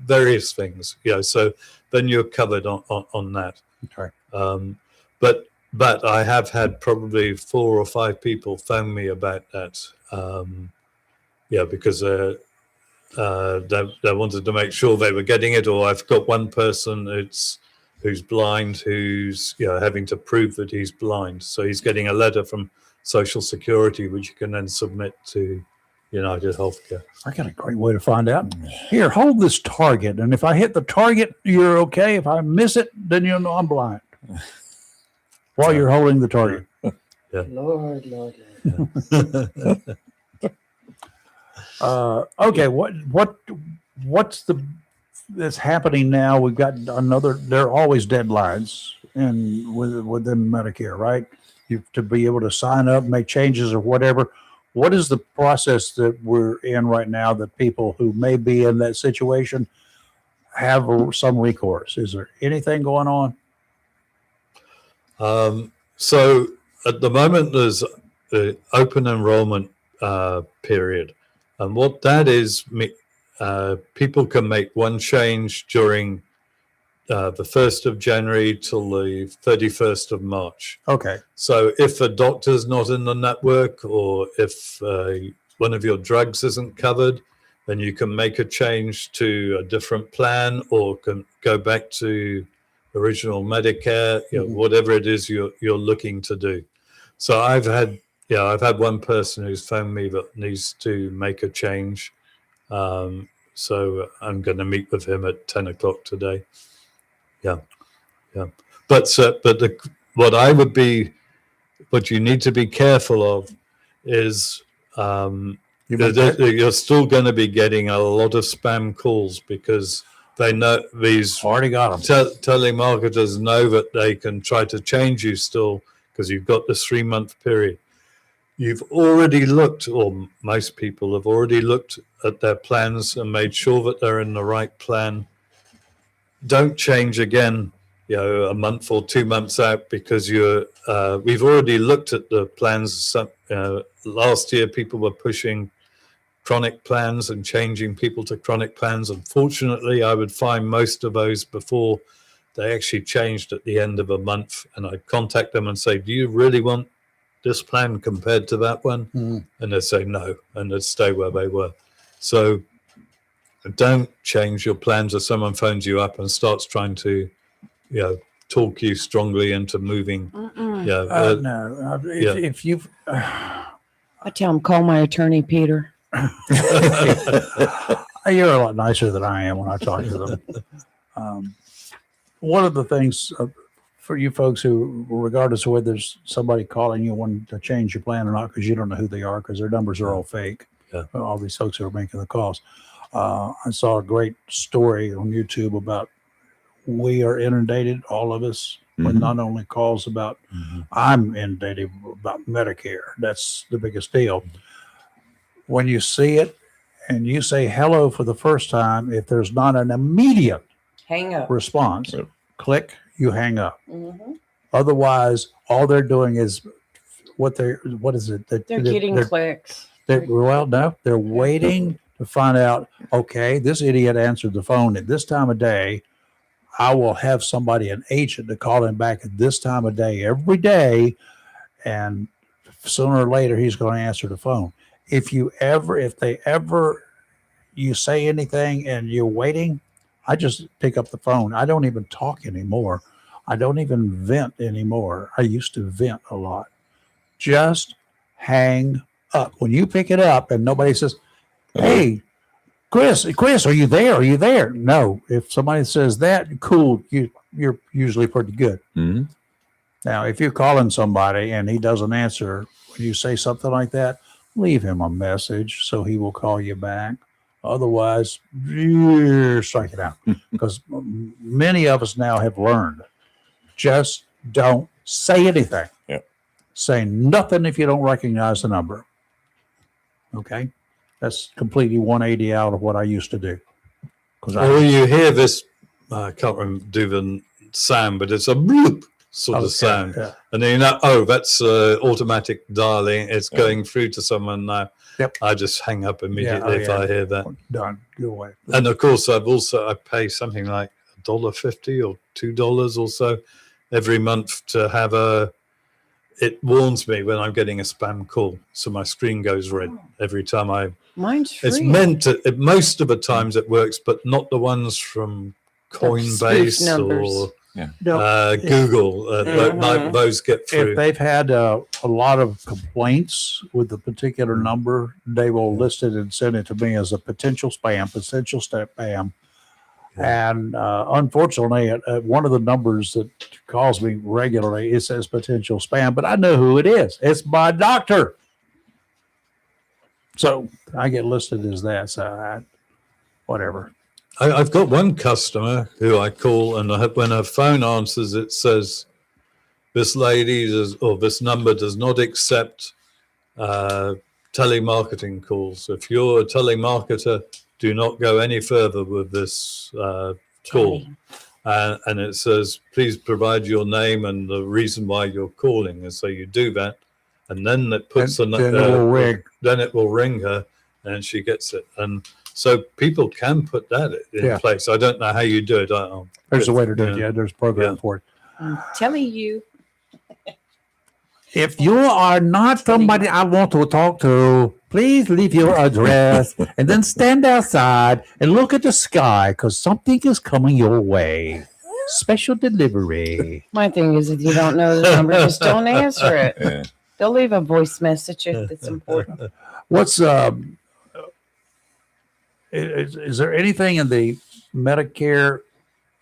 various things. So then you're covered on that. Okay. But I have had probably 4 or 5 people phone me about that. Because they wanted to make sure they were getting it, or I've got one person who's blind, who's having to prove that he's blind, so he's getting a letter from Social Security which you can then submit to United Healthcare. I got a great way to find out. Here, hold this target, and if I hit the target, you're okay. If I miss it, then you'll know I'm blind. While you're holding the target. Lord. Okay, what's that's happening now? We've got there are always deadlines within Medicare, right? To be able to sign up, make changes or whatever. What is the process that we're in right now that people who may be in that situation have some recourse? Is there anything going on? So at the moment there's the open enrollment period. And what that is, people can make one change during the 1st of January till the 31st of March. Okay. So if a doctor's not in the network, or if one of your drugs isn't covered, then you can make a change to a different plan, or can go back to original Medicare, whatever it is you're looking to do. So I've had one person who's phoned me that needs to make a change. So I'm going to meet with him at 10 o'clock today. But what you need to be careful of is you're still going to be getting a lot of spam calls, because they know these already got them. Telemarketers know that they can try to change you still, because you've got this 3-month period. You've already looked, or most people have already looked at their plans and made sure that they're in the right plan. Don't change again, a month or 2 months out, because we've already looked at the plans. Last year, people were pushing chronic plans and changing people to chronic plans. Unfortunately, I would find most of those before they actually changed at the end of a month, and I'd contact them and say, do you really want this plan compared to that one? And they'd say no, and they'd stay where they were. So don't change your plans if someone phones you up and starts trying to talk you strongly into moving. No, if you've I tell them, call my attorney, Peter. you're a lot nicer than I am when I talk to them. One of the things for you folks who, regardless of whether there's somebody calling you wanting to change your plan or not, because you don't know who they are, because their numbers are all fake. All these folks who are making the calls. I saw a great story on YouTube about, we are inundated, all of us, with not only calls about, I'm inundated about Medicare. That's the biggest deal. When you see it and you say hello for the first time, if there's not an immediate Hang up. response, click, you hang up. Otherwise, all they're doing is what is it? They're getting clicks. They're waiting to find out, okay, this idiot answered the phone at this time of day. I will have somebody, an agent, to call him back at this time of day every day, and sooner or later he's going to answer the phone. If you say anything and you're waiting, I just pick up the phone. I don't even talk anymore. I don't even vent anymore. I used to vent a lot. Just hang up. When you pick it up and nobody says, "Hey, Chris, are you there? Are you there?" No. If somebody says that, cool, you're usually pretty good. Mm-hmm. Now, if you're calling somebody and he doesn't answer when you say something like that, leave him a message so he will call you back. Otherwise, strike it out. Because many of us now have learned, just don't say anything. Yep. Say nothing if you don't recognize the number. Okay? That's completely 180 out of what I used to do. Or you hear this, I can't remember, do the sound, but it's a bloop sort of sound. Yeah. And then you know, oh, that's automatic dialing. It's going through to someone now. Yep. I just hang up immediately if I hear that. Done. Go away. And of course, I pay something like $1.50 or $2 or so every month to have it warns me when I'm getting a spam call. So my screen goes red every time Mine's free. it's meant to, most of the times it works, but not the ones from Coinbase or Google. Those get through. If they've had a lot of complaints with the particular number, they will list it and send it to me as a potential spam. And unfortunately, at one of the numbers that calls me regularly, it says potential spam, but I know who it is. It's my doctor. So I get listed as that. So whatever. I've got one customer who I call, and when her phone answers, it says, "This lady or this number does not accept telemarketing calls. If you're a telemarketer, do not go any further with this call." And it says, "Please provide your name and the reason why you're calling." And so you do that, and then it puts then it will ring. Then it will ring her, and she gets it. And so people can put that in place. I don't know how you do it. There's a way to do it. Yeah, there's a program for it. I'm telling you. If you are not somebody I want to talk to, please leave your address and then stand outside and look at the sky because something is coming your way. Special delivery. My thing is, if you don't know the number, just don't answer it. Yeah. They'll leave a voice message if it's important. What's is there anything in the Medicare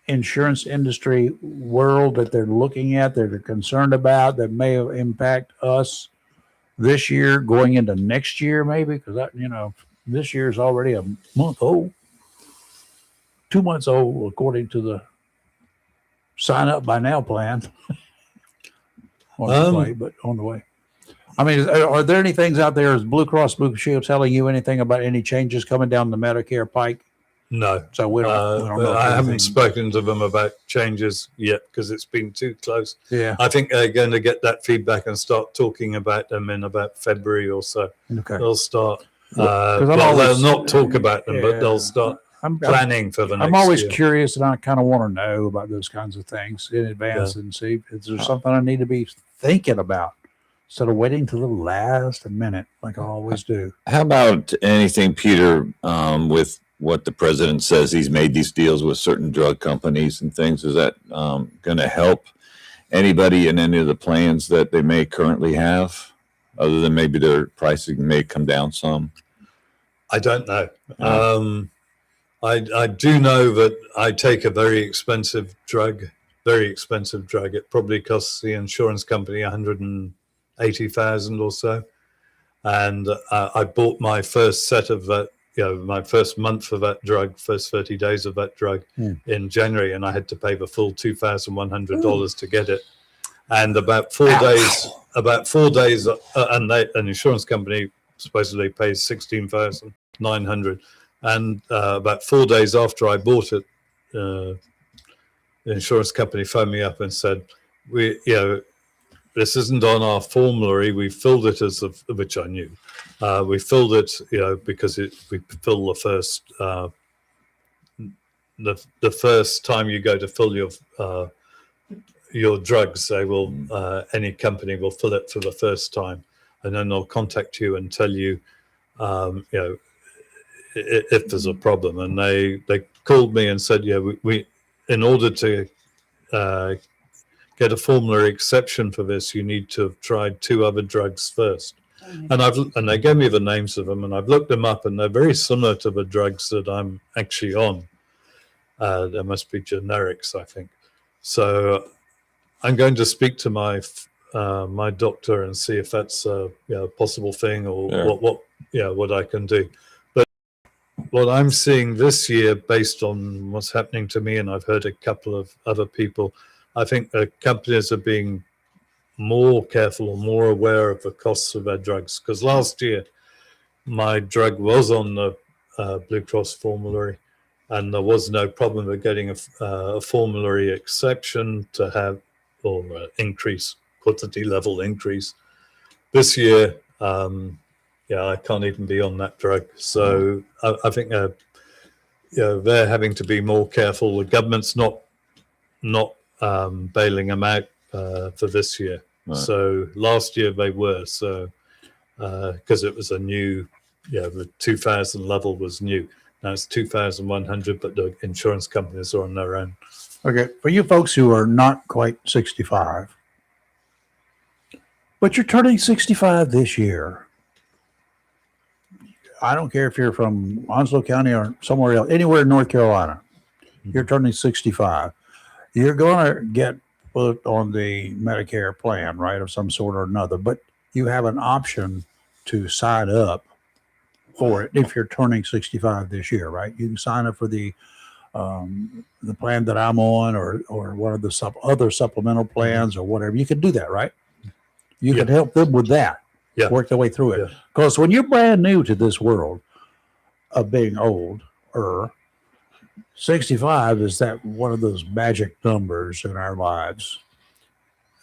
insurance industry world that they're looking at, that they're concerned about, that may impact us this year going into next year, maybe? Because this year is already a month old, 2 months old, according to the sign up by now plan. On the way. I mean, are there any things out there? Is Blue Cross Blue Shield telling you anything about any changes coming down the Medicare pike? No. So we don't know. I haven't spoken to them about changes yet because it's been too close. Yeah. I think they're going to get that feedback and start talking about them in about February or so. Okay. They'll start. They'll not talk about them, but they'll start planning for the next I'm always year. curious, and I kind of want to know about those kinds of things in advance and see if there's something I need to be thinking about instead of waiting till the last minute like I always do. How about anything, Peter, with what the president says? He's made these deals with certain drug companies and things. Is that going to help anybody in any of the plans that they may currently have, other than maybe their pricing may come down some? I don't know. I do know that I take a very expensive drug. It probably costs the insurance company $180,000 or so. And I bought my first set of that, my first month of that drug, first 30 days of that drug in January, and I had to pay the full $2,100 to get it. And about 4 days, and an insurance company supposedly pays $16,900. And about 4 days after I bought it, the insurance company phoned me up and said, this isn't on our formulary. We filled it which I knew. We filled it, because we fill the first the first time you go to fill your drugs, they will any company will fill it for the first time, and then they'll contact you and tell you, if there's a problem. And they called me and said, yeah, we in order to get a formulary exception for this, you need to have tried 2 other drugs first. And they gave me the names of them, and I've looked them up, and they're very similar to the drugs that I'm actually on. There must be generics, I think. So I'm going to speak to my my doctor and see if that's a possible thing, or what I can do. But what I'm seeing this year, based on what's happening to me, and I've heard a couple of other people, I think the companies are being more careful or more aware of the costs of their drugs. Because last year, my drug was on the Blue Cross formulary, and there was no problem with getting a formulary exception to have, or increase, quantity level increase. This year, I can't even be on that drug. So I think they're having to be more careful. The government's not bailing them out for this year. Right. So last year they were, so because it was a new, the 2000 level was new. Now it's 2,100, but the insurance companies are on their own. Okay, for you folks who are not quite 65, but you're turning 65 this year. I don't care if you're from Onslow County or somewhere else, anywhere in North Carolina, you're turning 65. You're going to get put on the Medicare plan, right, of some sort or another, but you have an option to sign up for it if you're turning 65 this year, right? You can sign up for the plan that I'm on, or one of the other supplemental plans, or whatever. You can do that, right? You can help them with that. Work their way through it. Because when you're brand new to this world of being old, 65 is that one of those magic numbers in our lives.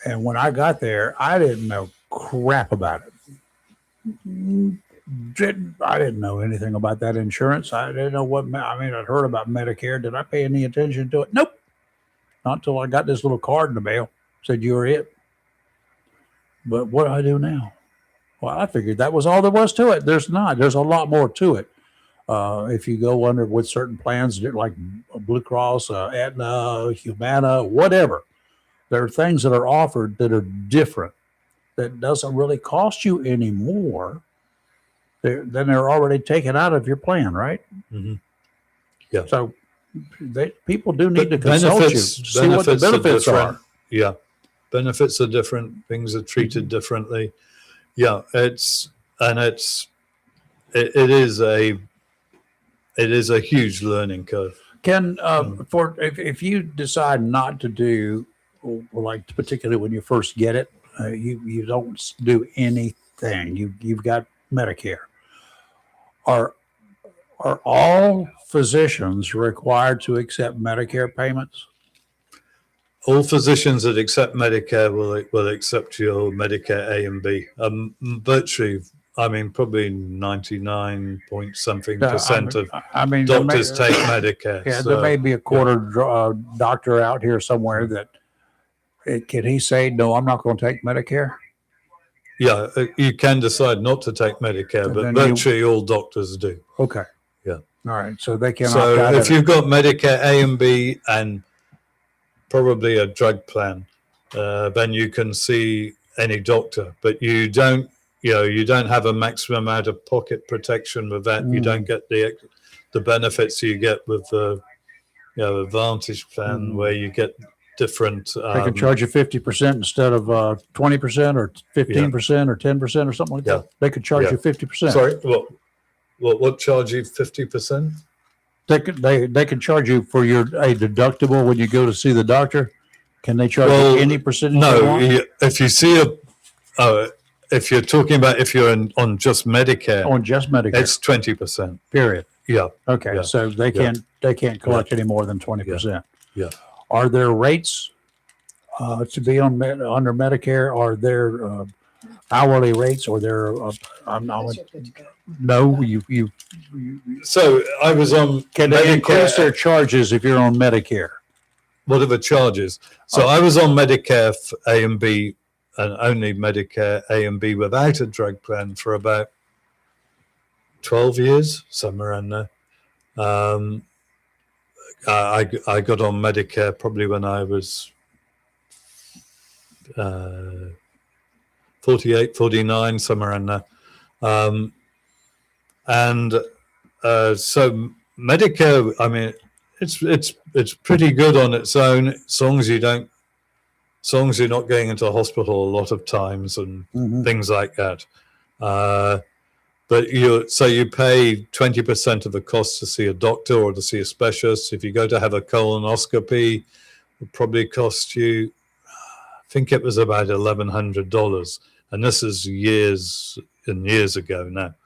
And when I got there, I didn't know crap about it. I didn't know anything about that insurance. I didn't know I'd heard about Medicare. Did I pay any attention to it? Nope. Not until I got this little card in the mail. Said, you're it. But what do I do now? Well, I figured that was all there was to it. There's not. There's a lot more to it. If you go under with certain plans like Blue Cross, Aetna, Humana, whatever, there are things that are offered that are different, that doesn't really cost you any more. Then they're already taken out of your plan, right? Mm-hmm. Yeah. So people do need to consult you, see what the benefits are. Yeah, benefits are different. Things are treated differently. Yeah, it is a huge learning curve. Can if you decide not to do, like particularly when you first get it, you don't do anything. You've got Medicare. Are all physicians required to accept Medicare payments? All physicians that accept Medicare will accept your Medicare A and B. Virtually, probably 99 point something percent of doctors take Medicare. Yeah, so, there may be a quarter doctor out here somewhere that can he say, no, I'm not going to take Medicare? Yeah, you can decide not to take Medicare, but virtually all doctors do. Okay. Yeah. All right. So they can. So if you've got Medicare A and B and probably a drug plan, then you can see any doctor, but you don't have a maximum out of pocket protection with that. You don't get the benefits you get with the Advantage plan, where you get different. They can charge you 50% instead of 20% or 15% or 10% or something like that. They could charge you 50%. Sorry, what charge you 50%? They can charge you for a deductible when you go to see the doctor. Can they charge you any percentage? No, if you see if you're talking about if you're on just Medicare, it's 20%. Period. Yeah. Okay. Yeah. So they can't collect any more than 20%. Yeah. Are there rates to be under Medicare? Are there hourly rates, or they're no, you So I was on can they increase their Medicare, charges if you're on Medicare? whatever charges. So I was on Medicare A and B, and only Medicare A and B without a drug plan for about 12 years, somewhere around there. I got on Medicare probably when I was 48, 49, somewhere around there. So Medicare, I mean, it's pretty good on its own, as long as you're not going into a hospital a lot of times and things like that. But you pay 20% of the cost to see a doctor or to see a specialist. If you go to have a colonoscopy, it probably cost you, I think it was about $1,100, and this is years and years ago now.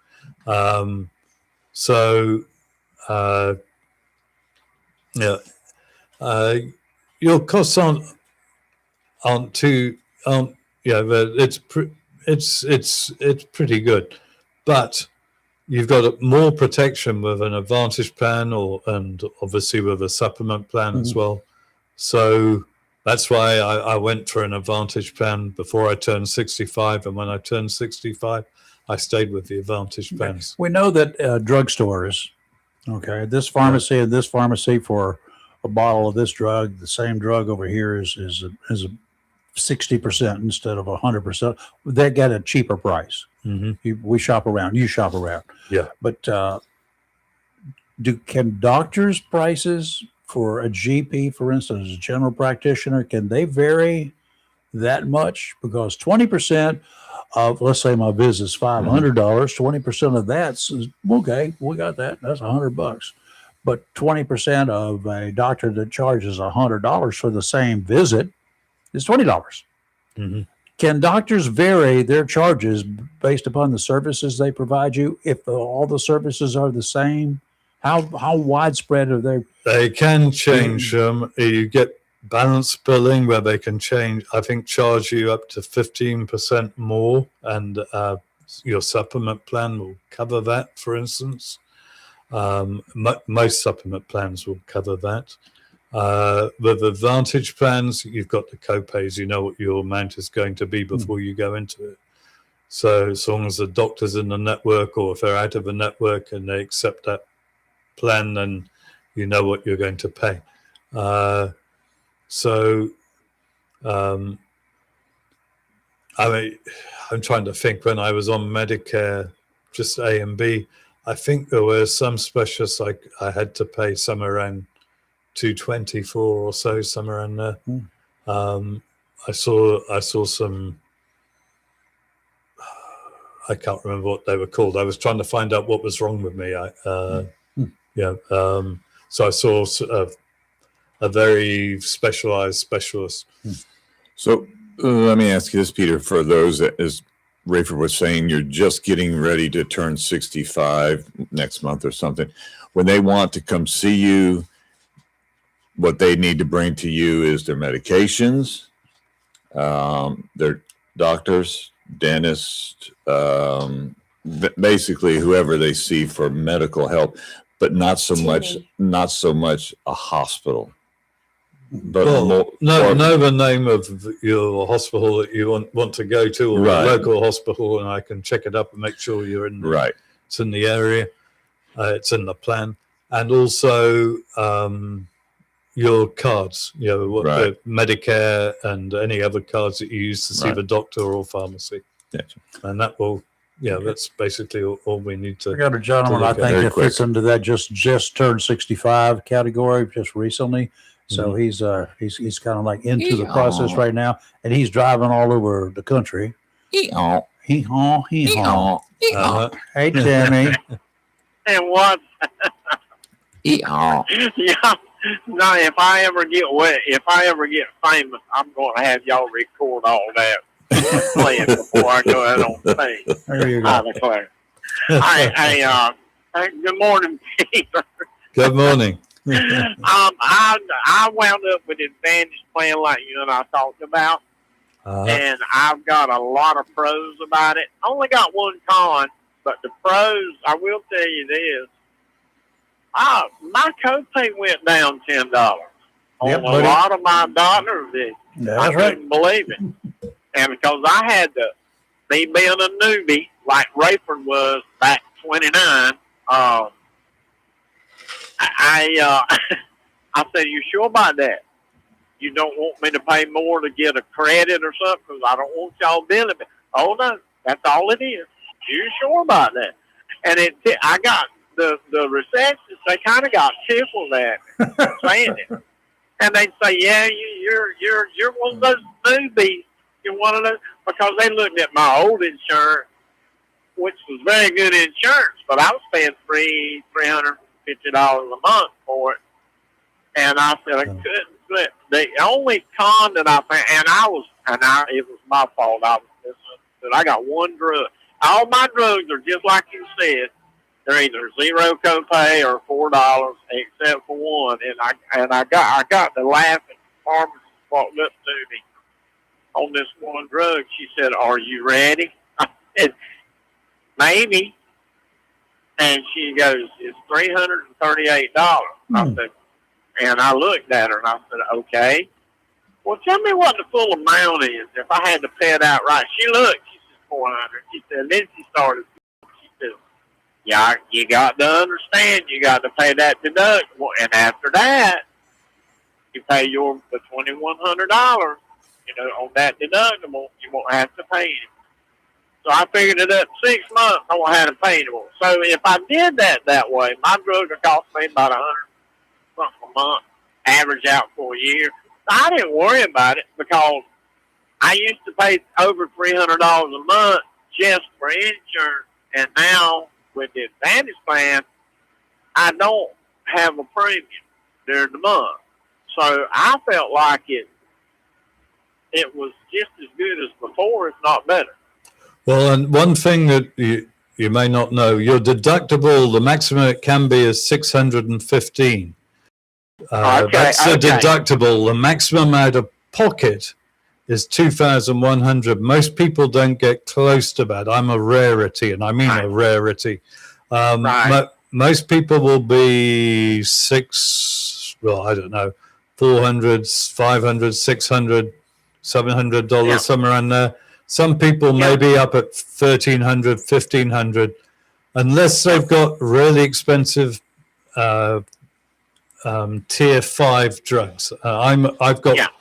Your costs aren't but it's pretty good. But you've got more protection with an Advantage plan, and obviously with a supplement plan as well. So that's why I went for an Advantage plan before I turned 65, and when I turned 65, I stayed with the Advantage plans. We know that drugstores, this pharmacy and this pharmacy for a bottle of this drug, the same drug over here is 60% instead of 100%. They get a cheaper price. We shop around. You shop around. Yeah. But can doctors' prices for a GP, for instance, a general practitioner, can they vary that much? Because 20% of, let's say my visit's $500, 20% of that's okay. We got that. That's $100. But 20% of a doctor that charges $100 for the same visit is $20. Can doctors vary their charges based upon the services they provide you if all the services are the same? How widespread are they? They can change them. You get balance billing where they can charge you up to 15% more, and your supplement plan will cover that, for instance. Most supplement plans will cover that. With Advantage plans, you've got the co-pays. You know what your amount is going to be before you go into it. So as long as the doctor's in the network, or if they're out of the network and they accept that plan, then you know what you're going to pay. I'm trying to think. When I was on Medicare, just A and B, I think there were some specialists I had to pay somewhere around $224 or so, somewhere in there. I saw some, I can't remember what they were called. I was trying to find out what was wrong with me. So I saw a very specialized specialist. So let me ask you this, Peter, for those that, as Rayford was saying, you're just getting ready to turn 65 next month or something. When they want to come see you, what they need to bring to you is their medications, their doctors, dentists, basically whoever they see for medical help, but not so much a hospital. But know the name of your hospital that you want to go to, or a local hospital, and I can check it up and make sure you're in it's in the area, it's in the plan, and also your cards, the Medicare and any other cards that you use to see the doctor or pharmacy. And that will, that's basically all we need to. I got a gentleman I think that fits into that just turned 65 category just recently. So he's kind of like into the process right now, and he's driving all over the country. Hey, Timmy. And what? Yeah. No, if I ever get famous, I'm going to have y'all record all that playing before I go out on stage. There you go. I declare. Good morning, Peter. Good morning. I wound up with Advantage plan like you and I talked about, and I've got a lot of pros about it. Only got one con, but the pros, I will tell you this. My copay went down $10 on Yep, a buddy. lot of my doctor visits. I That's right. couldn't believe it. And because I had to, me being a newbie, like Rayford was back 29, I I said, you sure about that? You don't want me to pay more to get a credit or something? Because I don't want y'all billing me. Oh, no, that's all it is. You sure about that? And I got the receptionist, they kind of got tickled at me saying it. And they'd say, yeah, you're one of those newbies. You're one of those, because they looked at my old insurance, which was very good insurance, but I was paying $350 a month for it. And I said, I couldn't. The only con that I found, it was my fault. I got one drug. All my drugs are just like you said. They're either zero copay or $4, except for one. And I got the laughing pharmacist walked up to me on this one drug. She said, "Are you ready?" I said, "Maybe." And she goes, "It's $338." I said, and I looked at her and I said, "Okay. Well, tell me what the full amount is if I had to pay it outright." She looked. She said, $400. She said, then she started. She said, "Yeah, you got to understand. You got to pay that deductible, and after that, you pay the $2,100. On that deductible, you won't have to pay it." So I figured it up 6 months. I won't have to pay anymore. So if I did that way, my drug would cost me about $100 something a month, average out for a year. I didn't worry about it because I used to pay over $300 a month just for insurance, and now with the Advantage plan, I don't have a premium during the month. So I felt like it was just as good as before, if not better. Well, and one thing that you may not know, your deductible, the maximum it can be is $615. That's the deductible. The maximum out of pocket is $2,100. Most people don't get close to that. I'm a rarity, and I mean a rarity. Most people will be $400, $500, $600, $700, somewhere around there. Some people may be up at $1,300, $1,500, unless they've got really expensive tier 5 drugs. I've got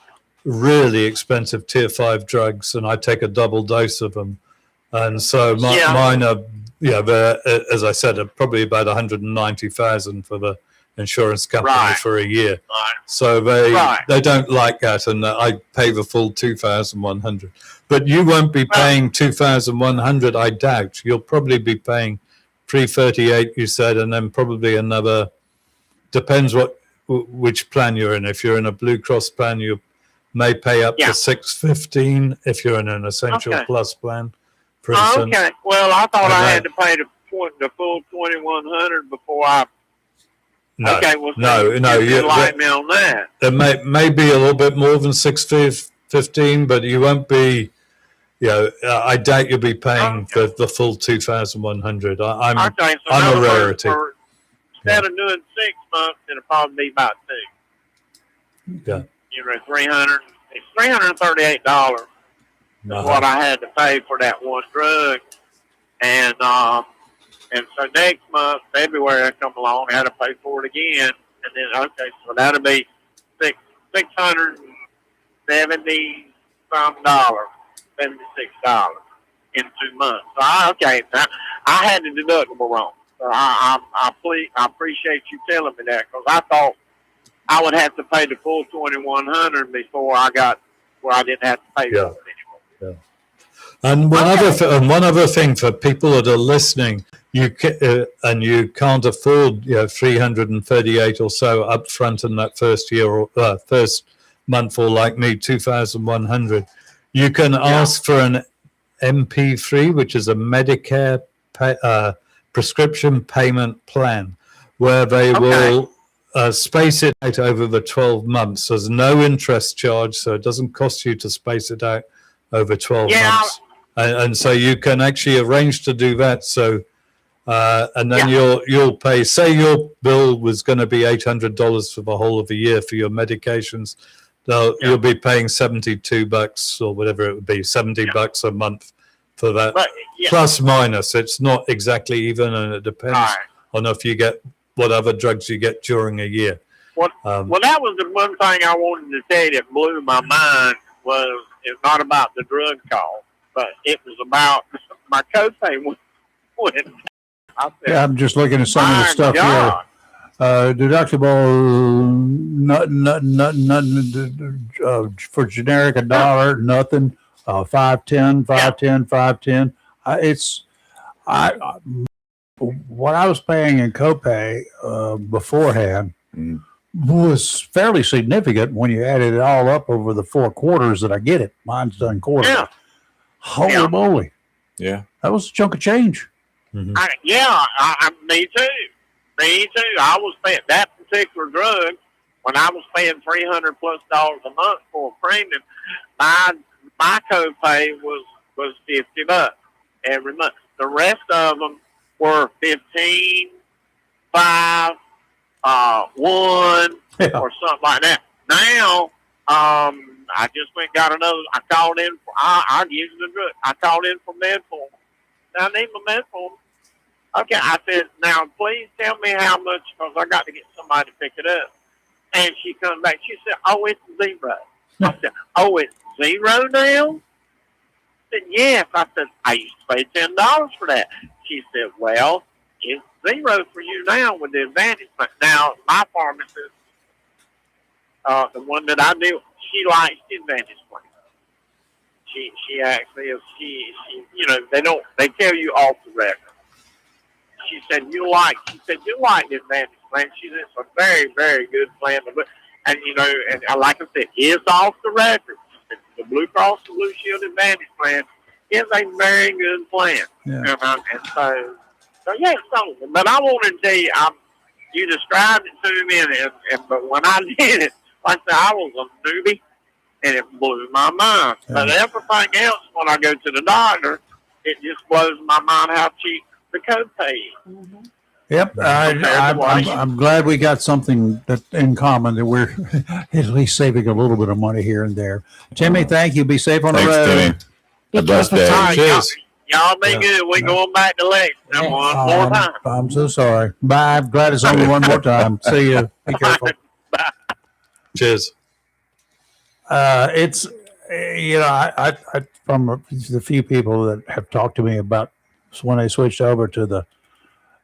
really expensive tier 5 drugs, and I take a double dose of them, and so mine are, as I said, are probably about $190,000 for the insurance company for a year. So they don't like that, and I pay the full $2,100. But you won't be paying $2,100, I doubt. You'll probably be paying $338, you said, and then probably another. Depends which plan you're in. If you're in a Blue Cross plan, you may pay up to $615. If you're in an Essential Plus plan, for instance. Okay. Well, I thought I had to pay the full $2,100 before I. No, okay. Well, no. You enlighten me on that. It may be a little bit more than $615, but you won't be. I doubt you'll be paying the full $2,100. I'm a rarity. Instead of doing 6 months, it'll probably be about 2. Yeah. It's $338 is what I had to pay for that one drug, and so next month, February, I come along, I had to pay for it again, and then so that'll be $670 some dollars, $76 in 2 months. So I had the deductible wrong. So I appreciate you telling me that, because I thought I would have to pay the full $2,100 before I got where I didn't have to pay for it anymore. Yeah. And one other thing for people that are listening, you can't afford $338 or so up front in that first year or first month, or like me, $2,100. You can ask for an MP3, which is a Medicare prescription payment plan, where they will space it out over the 12 months. There's no interest charge, so it doesn't cost you to space it out over 12 Yeah. months. And so you can actually arrange to do that. So, and then you'll pay, say your bill was going to be $800 for the whole of the year for your medications. You'll be paying $72 or whatever it would be, $70 a month for that. But, Plus minus. It's not exactly even, and it depends on if you get what other drugs you get during a year. Well, that was the one thing I wanted to say that blew my mind was it's not about the drug cost, but it was about my copay when I said, Yeah, I'm just looking at some of the my stuff God. here. Deductible, for generic $1, nothing. 510, 510, 510. What I was paying in copay beforehand was fairly significant when you added it all up over the 4 quarters that I get it. Mine's done quarterly. Yeah. Holy moly. Yeah. That was a chunk of change. Mhm. Me too. Me too. I was paying that particular drug when I was paying $300+ a month for a premium. My copay was $50 every month. The rest of them were 15, 5, 1, or something like that. Now, I just went and got another. I called in. I'll use the drug. I called in for metformin. I need my metformin. Okay, I said, now please tell me how much, because I got to get somebody to pick it up. And she comes back. She said, oh, it's $0. I said, oh, it's $0 now? I said, yes. I said, I used to pay $10 for that. She said, well, it's $0 for you now with the Advantage plan. Now, my pharmacist, the one that I do, she likes the Advantage plan. She actually is, she they tell you off the record. She said, you like the Advantage plan. She said, it's a very, very good plan. And, and like I said, it's off the record. The Blue Cross Blue Shield Advantage plan is a very good plan. Yeah. But I want to tell you, you described it to me, but when I did it, like I said, I was a newbie, and it blew my mind. Yeah. But everything else, when I go to the doctor, it just blows my mind how cheap the copay is. Yep. I'm glad we got something that in common, that we're at least saving a little bit of money here and there. Timmy, thank you. Be safe on the Thanks, road. Timmy. A blessed day. All right, Cheers. y'all be good. We're going back to Lexington one more time. I'm so sorry. Bye. I'm glad it's only one more time. See you. Be careful. Cheers. It's, I from the few people that have talked to me about when they switched over to the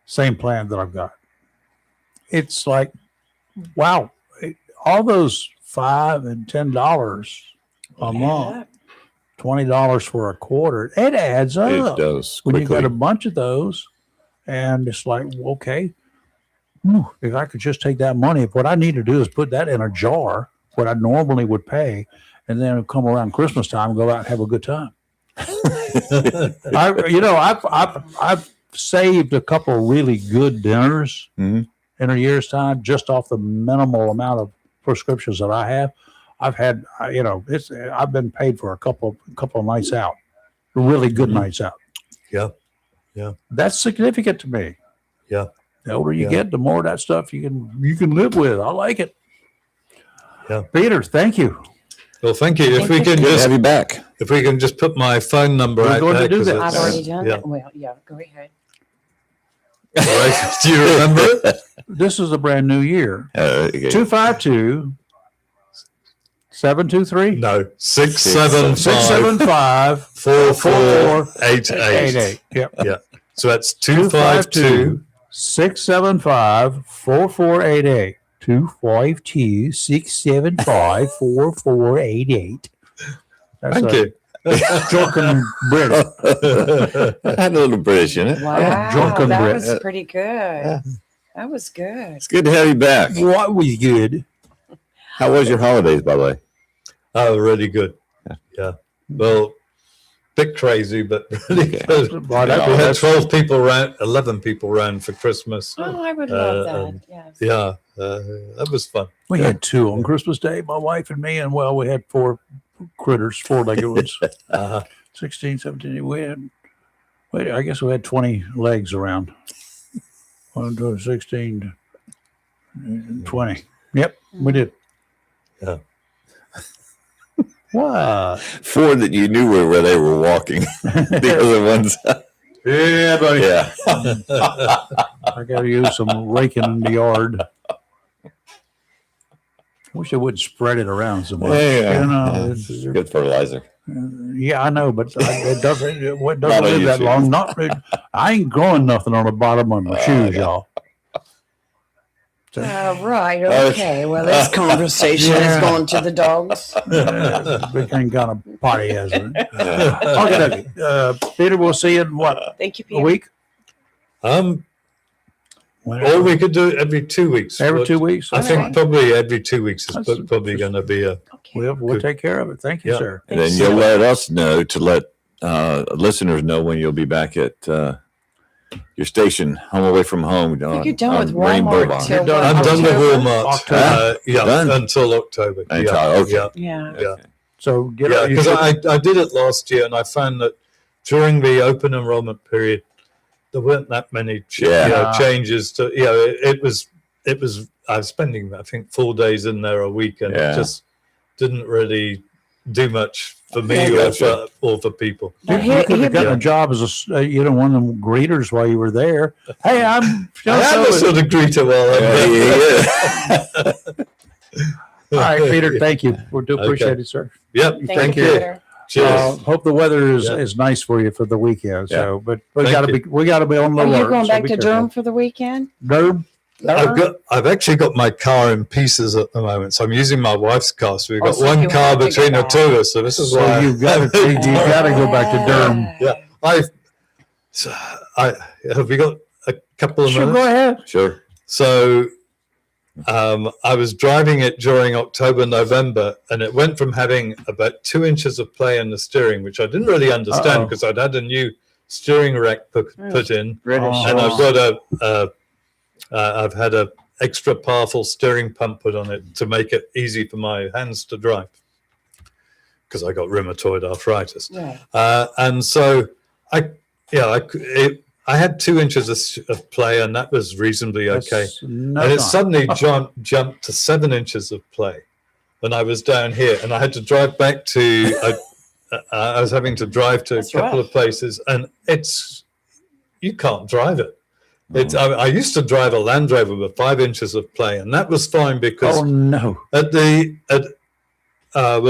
same plan that I've got, it's like, wow, all those $5 and $10 a month, $20 for a quarter, it adds up. It does When you quickly. got a bunch of those, and it's like, okay, if I could just take that money, if what I need to do is put that in a jar, what I normally would pay, and then come around Christmas time and go out and have a good time. I've saved a couple of really good dinners Mhm. in a year's time just off the minimal amount of prescriptions that I have. I've had, I've been paid for a couple of nights out, really good nights out. Yeah. Yeah. That's significant to me. Yeah. The older you Yeah. get, the more of that stuff you can live with. I like it. Yeah. Peter, thank you. Well, thank you. If we can Good to just have you back. put my phone number We're out going to there, do 'cause that. it's- I've already done yeah. it. Well, yeah, go ahead. All right. Do you remember it? This is a brand new year. Okay. 252-723. No. 675 675 4488. Yep. Yeah. So that's 252. 675-4488. 252-675-4488. Thank you. Drunken British. Had a little British in it. Wow, drunken that Brit. was pretty good. That was good. It's good to have you back. What was good? How was your holidays, by the way? Oh, really good. Yeah. Well, bit crazy, but really Okay. good. Well, We had 12 people around, 11 people around for Christmas. Oh, I would love that. Yes. Yeah. That was fun. We had 2 on Christmas Day, my wife and me, and we had 4 critters, four-legged ones. Uh, 16, 17. I guess we had 20 legs around. 1, 2, 16, 20. Yep, we did. Yeah. What? 4 that you knew were where they were walking. The other ones, Yeah, buddy. yeah. I got to use some raking in the yard. Wish I would spread it around so much. Yeah. You know, it's, Good fertilizer. yeah, I know, but it doesn't Not live on that YouTube. long. I ain't growing nothing on the bottom of my shoes, y'all. So, Right. Oh, Okay. Well, This that's conversation is going to the dogs. became kind of potty hazard. Okay, Peter, we'll see you in what, thank you, a Peter. week? or we could do it every 2 weeks. Every But 2 weeks? I think Alright. probably every 2 weeks is That's- probably going to be a. Okay. We'll take care of it. Thank you, Yeah. sir. And then you'll let us know to let listeners know when you'll be back at your station, Home Away from Home. think you're done on with Rainbow Walmart Line. till You're done. I'm done with October? Walmart. October. Yeah, Done? until October. Until- yeah, okay. yeah, Yeah. yeah. So get Yeah, you because should- I did it last year, and I found that during the open enrollment period, there weren't that many Yeah. changes to. It was. I was spending, I think, 4 days in there a week, and Yeah. it just didn't really do much for me Yeah, or, gotcha. for people. You, Now, here- could here- have gotten a job as one of them greeters while you were there. Hey, I'm I am a sort of greeter while I'm Yeah, there. yeah. All right, Peter. Thank you. We do appreciate Okay. it, sir. Yep. Thank you, Peter. Cheers. Hope the weather Yeah. is nice for you for the weekend. So, but we Thank got to you. be on the Are alert. you going so back be to careful. Durham for the weekend? Durham? I've actually got my car in pieces at the moment, so I'm using my wife's car. So we've got so one you car have to go between the back. two of us. So this is So why you've got to go back to Durham. Yeah. Have we got a couple of Sure, minutes? go ahead. Sure. So I was driving it during October, November, and it went from having about 2 inches of play in the steering, which I didn't really understand Uh-oh. because I'd had a new steering rack put in, Oh. and I've got I've had a extra powerful steering pump put on it to make it easy for my hands to drive because I got rheumatoid arthritis. Yeah. And so I had 2 inches of play, and that was reasonably okay. That's no And it time. suddenly jumped to 7 inches of play when I was down here, and I had to drive back to. I was having to drive to That's a couple rough. of places, and you can't drive it. I used to drive a Land Rover with 5 inches of play, and that was fine because Oh no! with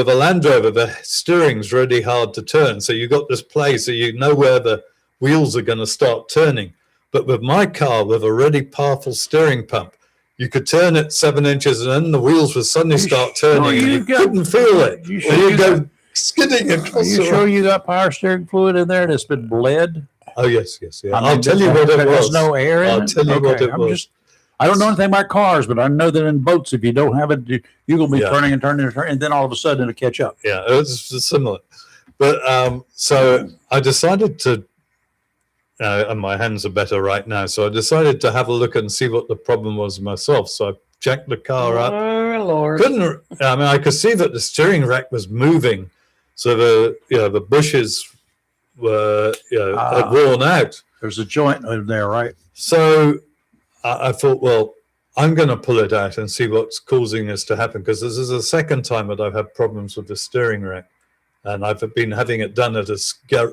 a Land Rover, the steering's really hard to turn. So you got this play, so you know where the wheels are going to start turning. But with my car, with a really powerful steering pump, you could turn it 7 inches, and then the wheels would suddenly start turning, and you couldn't feel it. You You sure you you go skidding Are across you the sure road. you got power steering fluid in there that's been bled? Oh yes, yeah. I mean, I'll tell you what it there's was. no air in I'll it? tell you what it was. I don't know anything about cars, but I know that in boats, if you don't have it, you're going to be Yeah. turning and turning and turning, and then all of a sudden it'll catch up. Yeah, it was similar. But so I decided to, and my hands are better right now, so I decided to have a look and see what the problem was myself. So I jacked the car up. Oh, Lord. I could see that the steering rack was moving. So the bushes were, had worn out. There's a joint in there, right? So I thought, well, I'm going to pull it out and see what's causing this to happen, because this is the second time that I've had problems with the steering rack, and I've been having it done at a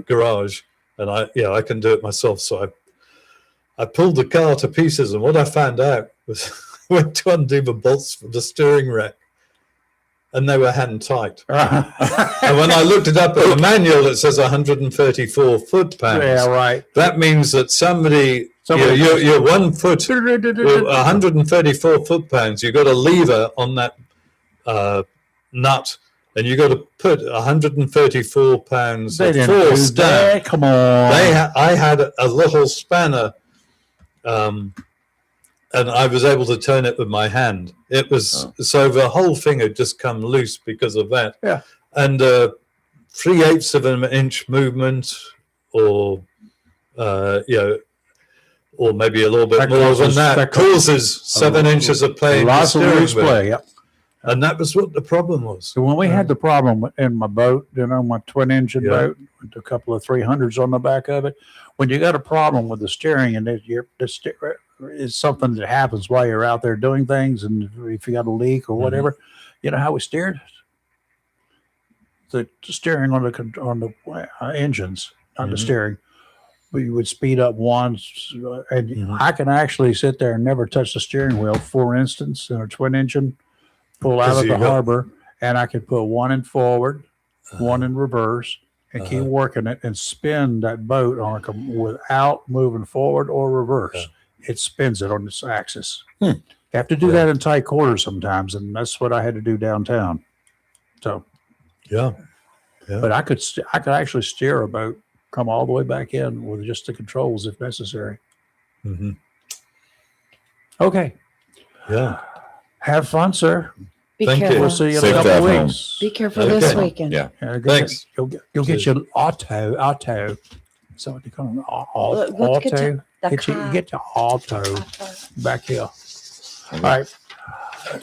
garage, and I can do it myself. So I pulled the car to pieces, and what I found out was I went to undo the bolts for the steering rack, and they were hand tight. And when I looked it up in the manual, it says 134 foot-pounds. Yeah, right. That means that somebody you're 1 foot, 134 foot-pounds. You got a lever on that nut, and you got to put 134 pounds They of didn't do force down. that. Come on. I had a little spanner, and I was able to turn it with my hand. It was so the whole thing had just come loose because of that. Yeah. And 3/8 of an inch movement, or or maybe a little bit That more causes- than that, that causes 7 inches of play in the Lots of steering loose wheel. play. Yep. And that was what the problem was. So when we had the problem in my boat, my twin engine Yeah. boat with a couple of 300s on the back of it, when you got a problem with the steering and it's something that happens while you're out there doing things, and if you got a leak or whatever, you know how we steered? The steering on the engines, not the steering. We would speed up once, and I can actually sit there and never touch the steering wheel. For instance, in a twin engine, pull out of the harbor, and I could put one in forward, one in reverse, and keep working it and spin that boat without moving forward or reverse. It spins it on its axis. You have to do that in tight quarters sometimes, and that's what I had to do downtown. So, but I could actually steer a boat, come all the way back in with just the controls if necessary. Okay. Yeah. Have fun, sir. Be Thank you. careful. We'll see you in Safe a couple drive of home. weeks. Be careful this Okay. weekend. Yeah. Thanks. You'll get your auto. So what do you call them? Let's get Auto. The Get car. your auto back here. All right,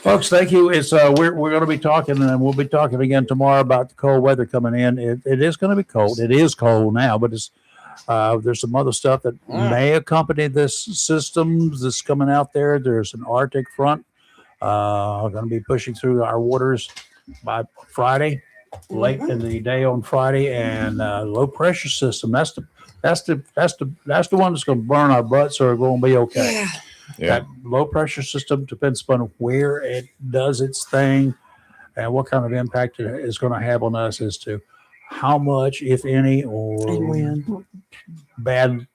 folks. Thank you. It's we're going to be talking, and we'll be talking again tomorrow about the cold weather coming in. It is going to be cold. It is cold now, but it's there's some other stuff that may accompany this system that's coming out there. There's an Arctic front going to be pushing through our waters by Friday, late in the day on Friday, and low pressure system. That's the one that's going to burn our butts, or going to be okay. Yeah. That low pressure system depends upon where it does its thing and what kind of impact it is going to have on us as to how much, if any, And or when. bad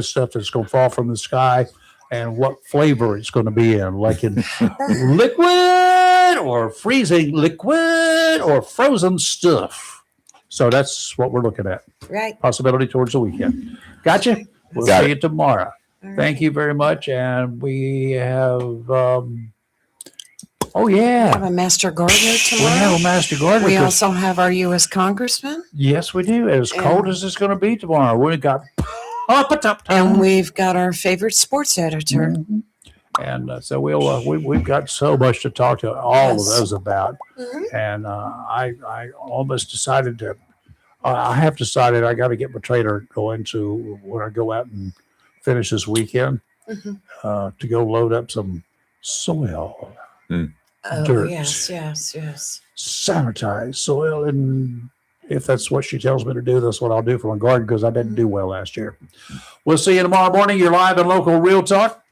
stuff that's going to fall from the sky, and what flavor it's going to be in, like in liquid or freezing liquid or frozen stuff. So that's what we're looking at. Right. Possibility towards the weekend. Gotcha. We'll Got see it. you tomorrow. All right. Thank you very much. And we have, oh We have yeah, a master gardener we tomorrow. have a master gardener. We also have our U.S. Congressman, Yes, we do. As cold as it's going to be tomorrow. We got up a top and we've got our favorite sports editor. Mhm. And so we've got so much to talk to all of Yes. those about. And I almost decided to. I have decided I got to get my trailer going to when I go out and finish this weekend to go load up some soil, Oh, Dirt. yes. sanitized soil, and if that's what she tells me to do, that's what I'll do for my garden because I didn't do well last year. We'll see you tomorrow morning. You're live in local Real Talk.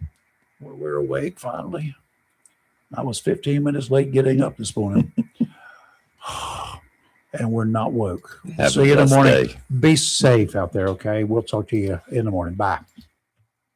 We're awake finally. I was 15 minutes late getting up this morning. And we're not woke. Have See a you in the blessed morning. day. Be safe out there, okay? We'll talk to you in the morning. Bye.